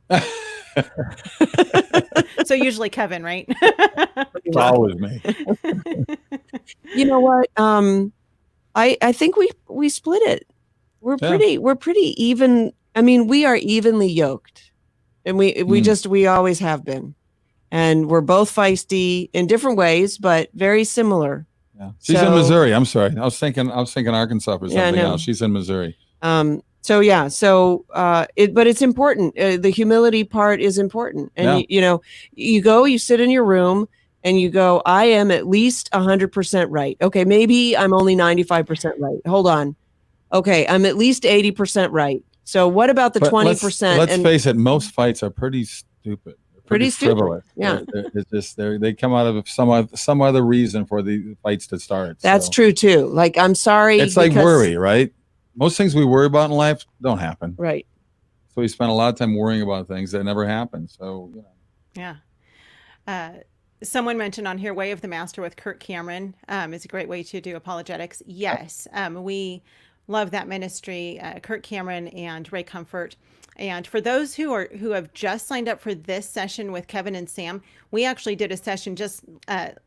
So usually Kevin, right? It's always me. You know what? I think we split it. We're pretty even. I mean, we are evenly yoked, and we always have been, and we're both feisty in different ways, but very similar. Yeah. She's in Missouri. I'm sorry. I was thinking Arkansas or something else. She's in Missouri. So yeah, but it's important. The humility part is important. And you sit in your room and you go, I am at least 100% right. Okay, maybe I'm only 95% right. Hold on. Okay, I'm at least 80% right. So what about the 20%? Let's face it, most fights are pretty stupid. Pretty stupid. Frivolous. Yeah. It's just they come out of some other reason for the fights to start. That's true too. Like, I'm sorry. It's like worry, right? Most things we worry about in life don't happen. Right. So we spend a lot of time worrying about things that never happen. So, Yeah. Someone mentioned on here, Way of the Master with Kirk Cameron is a great way to do apologetics. Yes. We love that ministry, Kirk Cameron and Ray Comfort. And for those who have just signed up for this session with Kevin and Sam, we actually did a session just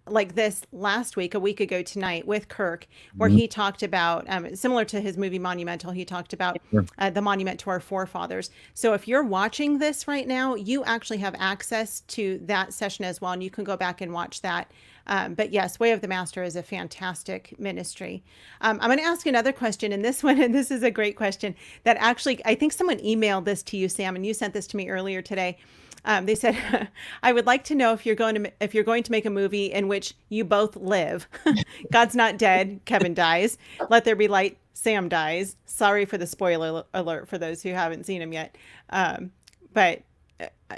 like this last week, a week ago tonight, with Kirk, where he talked about, similar to his movie Monumental, he talked about the monument to our forefathers. So if you're watching this right now, you actually have access to that session as well, and you can go back and watch that. But yes, Way of the Master is a fantastic ministry. I'm going to ask another question, and this is a great question that actually, I think someone emailed this to you, Sam, and you sent this to me earlier today. They said, I would like to know if you're going to make a movie in which you both live. God's not dead, Kevin dies. Let there be light, Sam dies. Sorry for the spoiler alert for those who haven't seen him yet.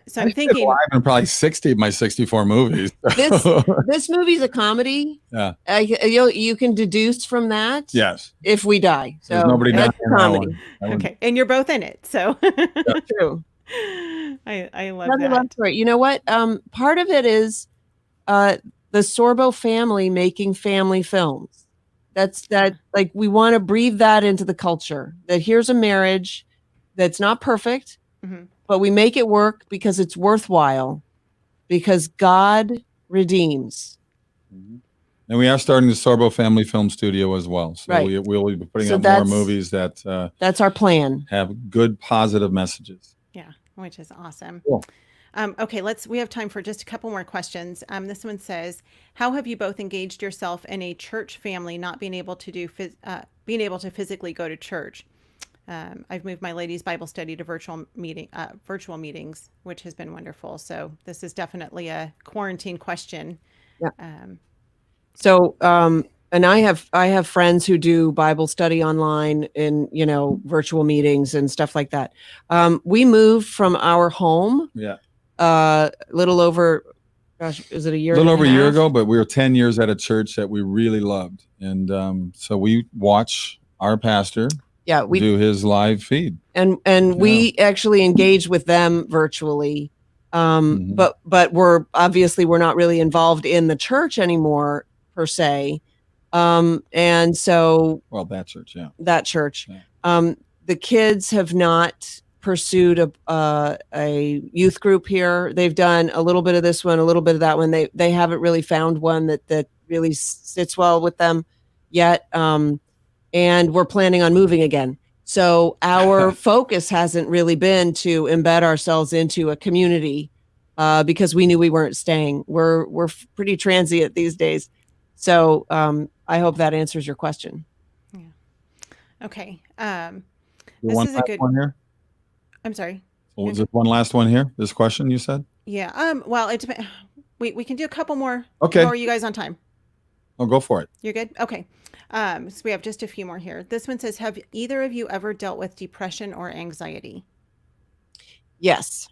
So I'm thinking, I've been probably 60 of my 64 movies. This movie's a comedy. Yeah. You can deduce from that. Yes. If we die. So there's nobody dying in comedy. Okay. And you're both in it. So true. I love Another that. love story. You know what? Part of it is the Sorbo family making family films. Like, we want to breathe that into the culture, that here's a marriage that's not perfect, but we make it work because it's worthwhile, because God redeems. And we are starting the Sorbo Family Film Studio as well. So Right. we'll be putting up more movies that that's our plan. Have good, positive messages. Yeah, which is awesome. Cool. Okay, we have time for just a couple more questions. This one says, how have you both engaged yourself in a church family, not being able to physically go to church? I've moved my ladies' Bible study to virtual meetings, which has been wonderful. So this is definitely a quarantine question. Yeah. And I have friends who do Bible study online in, virtual meetings and stuff like that. We moved from our home. Yeah. Little over, is it a year? A little over a year ago, but we were 10 years at a church that we really loved. And so we watch our pastor we do his live feed. And we actually engage with them virtually. But we're not really involved in the church anymore per se. And so that church, yeah. That church. Yeah. The kids have not pursued a youth group here. They've done a little bit of this one, a little bit of that one. They haven't really found one that really sits well with them yet. And we're planning on moving again. So our focus hasn't really been to embed ourselves into a community because we knew we weren't staying. We're pretty transient these days. So I hope that answers your question. Yeah. Okay. This is a good one here. I'm sorry. So is this one last one here? This question you said? Yeah. Well, it depends. We can do a couple more. Okay. How are you guys on time? Oh, go for it. You're good? Okay. So we have just a few more here. This one says, have either of you ever dealt with depression or anxiety? Yes.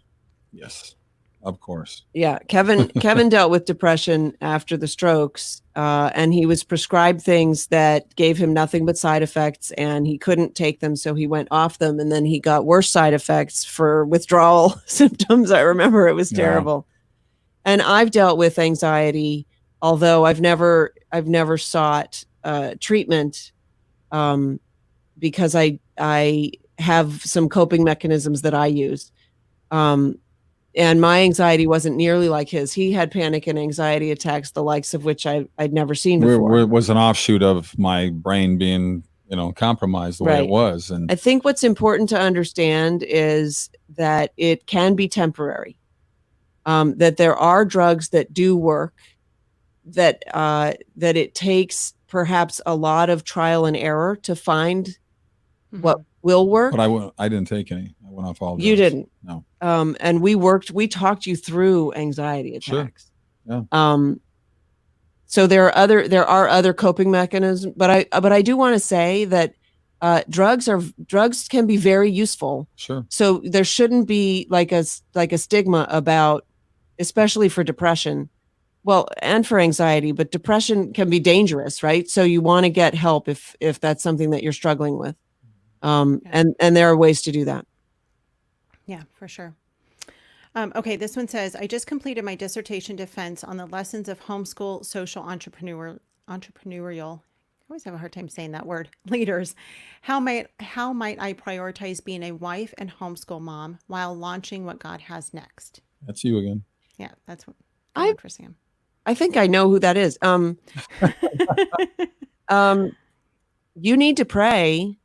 Yes, of course. Yeah. Kevin dealt with depression after the strokes, and he was prescribed things that gave him nothing but side effects, and he couldn't take them. So he went off them, and then he got worse side effects for withdrawal symptoms. I remember it was terrible. And I've dealt with anxiety, although I've never sought treatment because I have some coping mechanisms that I use. And my anxiety wasn't nearly like his. He had panic and anxiety attacks, the likes of which I'd never seen before. It was an offshoot of my brain being, compromised the way it was. And I think what's important to understand is that it can be temporary. That there are drugs that do work, that it takes perhaps a lot of trial and error to find what will work. But I didn't take any. I went off all drugs. You didn't. No. And we talked you through anxiety attacks. Sure. Yeah. So there are other coping mechanisms, but I do want to say that drugs can be very useful. Sure. So there shouldn't be like a stigma about, especially for depression, well, and for anxiety, but depression can be dangerous, right? So you want to get help if that's something that you're struggling with. And there are ways to do that. Yeah, for sure. Okay, this one says, I just completed my dissertation defense on the lessons of homeschool social entrepreneurial. I always have a hard time saying that word. Leaders. How might I prioritize being a wife and homeschool mom while launching what God has next? That's you again. Yeah, that's what for Sam. I think I know who that is. You need to pray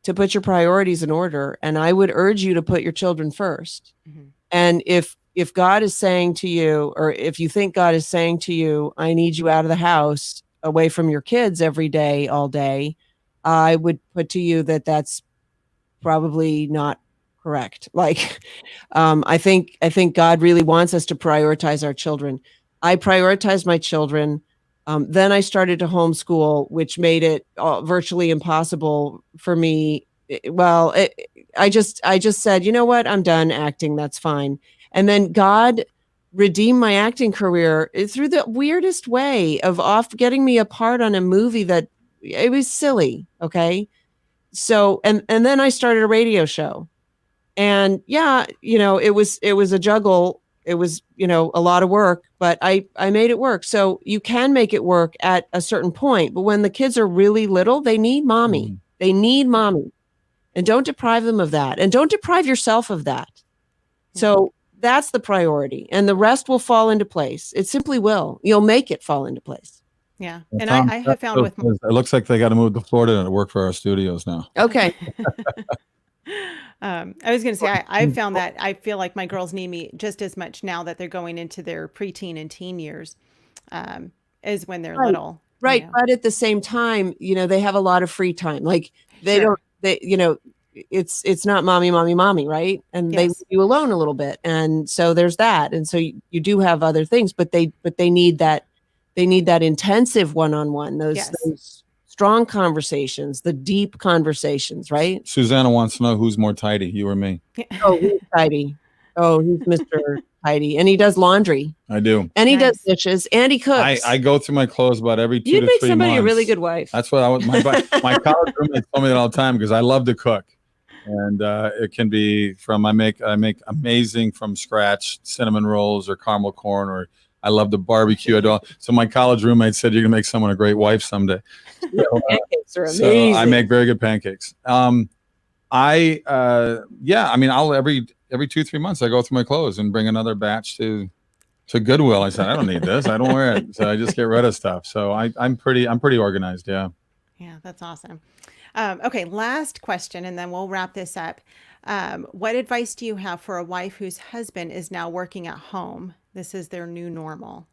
to put your priorities in order, and I would urge you to put your children first. Mm-hmm. And if God is saying to you, or if you think God is saying to you, I need you out of the house, away from your kids every day, all day, I would put to you that that's probably not correct. Like, I think God really wants us to prioritize our children. I prioritized my children. Then I started to homeschool, which made it virtually impossible for me. I just said, you know what? I'm done acting. That's fine. And then God redeemed my acting career through the weirdest way of getting me a part on a movie that it was silly. Okay. So, and then I started a radio show, and it was a juggle. It was, a lot of work, but I made it work. So you can make it work at a certain point, but when the kids are really little, they need mommy. Mm. They need mommy. And don't deprive them of that. And don't deprive yourself of that. So that's the priority. And the rest will fall into place. It simply will. You'll make it fall into place. Yeah. And Tom, I have found with... It looks like they got to move to Florida to work for our studios now. Okay. I was going to say, I've found that I feel like my girls need me just as much now that they're going into their preteen and teen years as when they're little. Right. But at the same time, they have a lot of free time. Like it's not mommy, right? And they leave you alone a little bit. And so there's that. And so you do have other things, but they need that intensive one-on-one, those strong conversations, the deep conversations, right? Susanna wants to know who's more tidy, you or me. Oh, he's tidy. Oh, he's Mr. Tidy. And he does laundry. I do. And he does dishes, and he cooks. I go through my clothes about every 2 to 3 months. You'd make somebody a really good wife. That's what my college roommates tell me that all the time, because I love to cook. And it can be I make amazing from scratch cinnamon rolls or caramel corn, or I love the barbecue. So my college roommate said, you're going to make someone a great wife someday. Pancakes are amazing. So I make very good pancakes. I'll every 2-3 months I go through my clothes and bring another batch to Goodwill. I said, I don't need this. I don't wear it. So I just get rid of stuff. So I'm pretty organized. Yeah. Yeah, that's awesome. Okay, last question, and then we'll wrap this up. What advice do you have for a wife whose husband is now working at home? This is their new normal.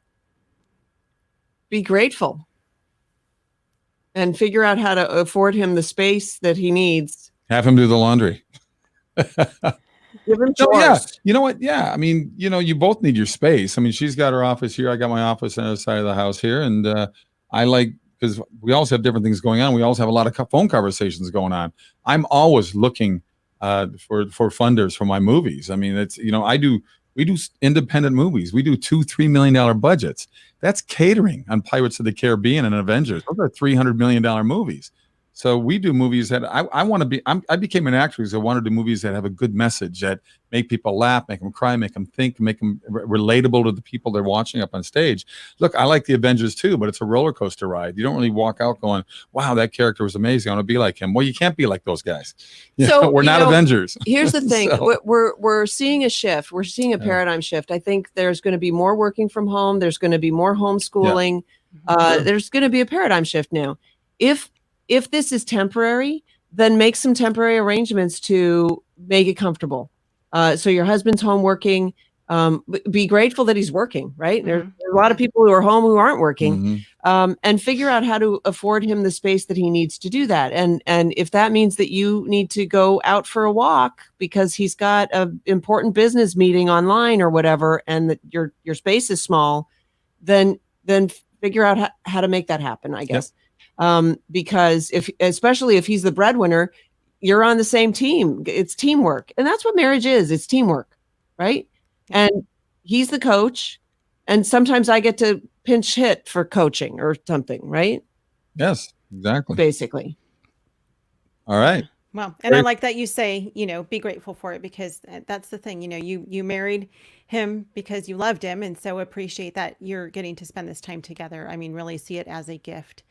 Be grateful and figure out how to afford him the space that he needs. Have him do the laundry. Give him chores. So, yeah, you know what? Yeah, I mean, you both need your space. I mean, she's got her office here. I got my office on the other side of the house here, and because we also have different things going on. We also have a lot of phone conversations going on. I'm always looking for funders for my movies. I mean, it's we do independent movies. We do $2-3 million budgets. That's catering on Pirates of the Caribbean and Avengers. Those are $300 million movies. So we do movies that I became an actor because I wanted to do movies that have a good message, that make people laugh, make them cry, make them think, make them relatable to the people they're watching up on stage. Look, I like the Avengers too, but it's a roller coaster ride. You don't really walk out going, wow, that character was amazing. I want to be like him. Well, you can't be like those guys. We're not Avengers. Here's the thing. We're seeing a shift. We're seeing a paradigm shift. I think there's going to be more working from home. There's going to be more homeschooling. Yeah. There's going to be a paradigm shift now. If this is temporary, then make some temporary arrangements to make it comfortable. So your husband's home working, Be grateful that he's working, right? Mhm. There's a lot of people who are home who aren't working, Mhm. and figure out how to afford him the space that he needs to do that. And if that means that you need to go out for a walk because he's got an important business meeting online or whatever, and that your space is small, then figure out how to make that happen, I guess. Because especially if he's the breadwinner, you're on the same team. It's teamwork. And that's what marriage is. It's teamwork, right? And he's the coach. And sometimes I get to pinch hit for coaching or something, right? Yes, exactly. Basically. All right. Well, and I like that you say, be grateful for it, because that's the thing, you married him because you loved him. And so appreciate that you're getting to spend this time together. I mean, really see it as a gift.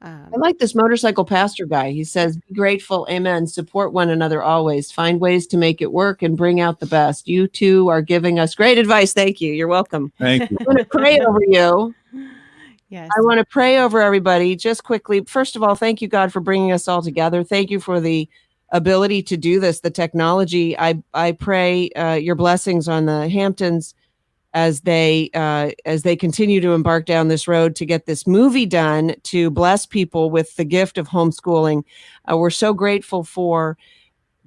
I like this motorcycle pastor guy. He says, be grateful. Amen. Support one another always. Find ways to make it work and bring out the best. You two are giving us great advice. Thank you. You're welcome. Thank you. I want to pray over you. Yes. I want to pray over everybody just quickly. First of all, thank you, God, for bringing us all together. Thank you for the ability to do this, the technology. I pray your blessings on the Hamptons as they continue to embark down this road to get this movie done, to bless people with the gift of homeschooling. We're so grateful for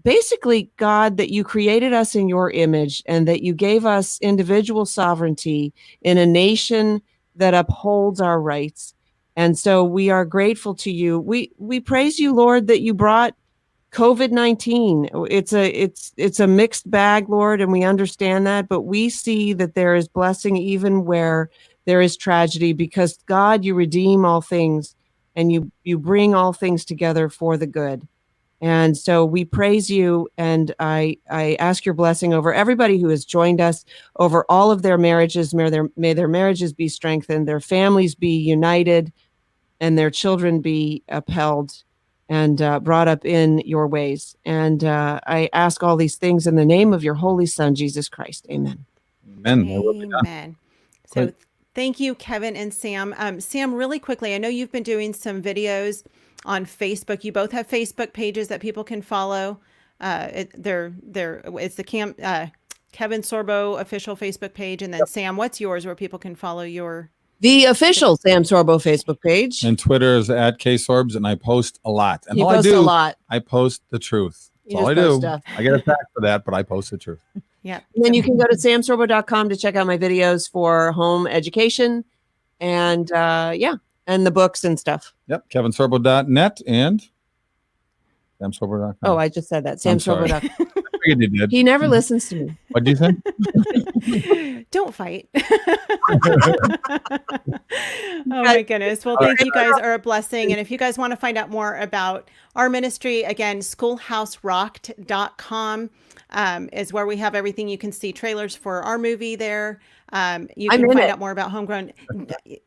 basically, God, that you created us in your image and that you gave us individual sovereignty in a nation that upholds our rights. And so we are grateful to you. We praise you, Lord, that you brought COVID-19. It's a mixed bag, Lord, and we understand that, but we see that there is blessing even where there is tragedy, because God, you redeem all things and you bring all things together for the good. And so we praise you, and I ask your blessing over everybody who has joined us, over all of their marriages. May their marriages be strengthened, their families be united, and their children be upheld and brought up in your ways. And I ask all these things in the name of your holy Son, Jesus Christ. Amen. Amen. Amen. So thank you, Kevin and Sam. Sam, really quickly, I know you've been doing some videos on Facebook. You both have Facebook pages that people can follow. It's the Kevin Sorbo official Facebook page. And then Sam, what's yours where people can follow your... The official Sam Sorbo Facebook page. And Twitter is @KSorbs, and I post a lot. And You all post I do, a lot. I post the truth. That's You all I just post do. stuff. I get attacked for that, but I post the truth. Yeah. And then you can go to samsorbo.com to check out my videos for home education and and the books and stuff. Yep. KevinSorbo.net and SamSorbo.com. Oh, I just said that. I'm sorry. samsorbo.com. I figured you did. He never listens to me. What do you think? Don't fight. Oh my goodness. Well, thank you guys are a blessing. And if you guys want to find out more about our ministry, again, schoolhouserocked.com is where we have everything. You can see trailers for our movie there. You can find out more about Homegrown.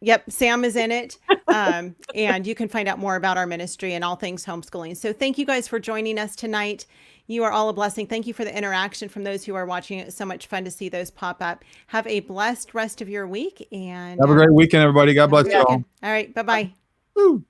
Yep, Sam is in it. And you can find out more about our ministry and all things homeschooling. So thank you guys for joining us tonight. You are all a blessing. Thank you for the interaction from those who are watching. It's so much fun to see those pop up. Have a blessed rest of your week. And have a great weekend, everybody. God bless you all. All right. Bye-bye. Woo.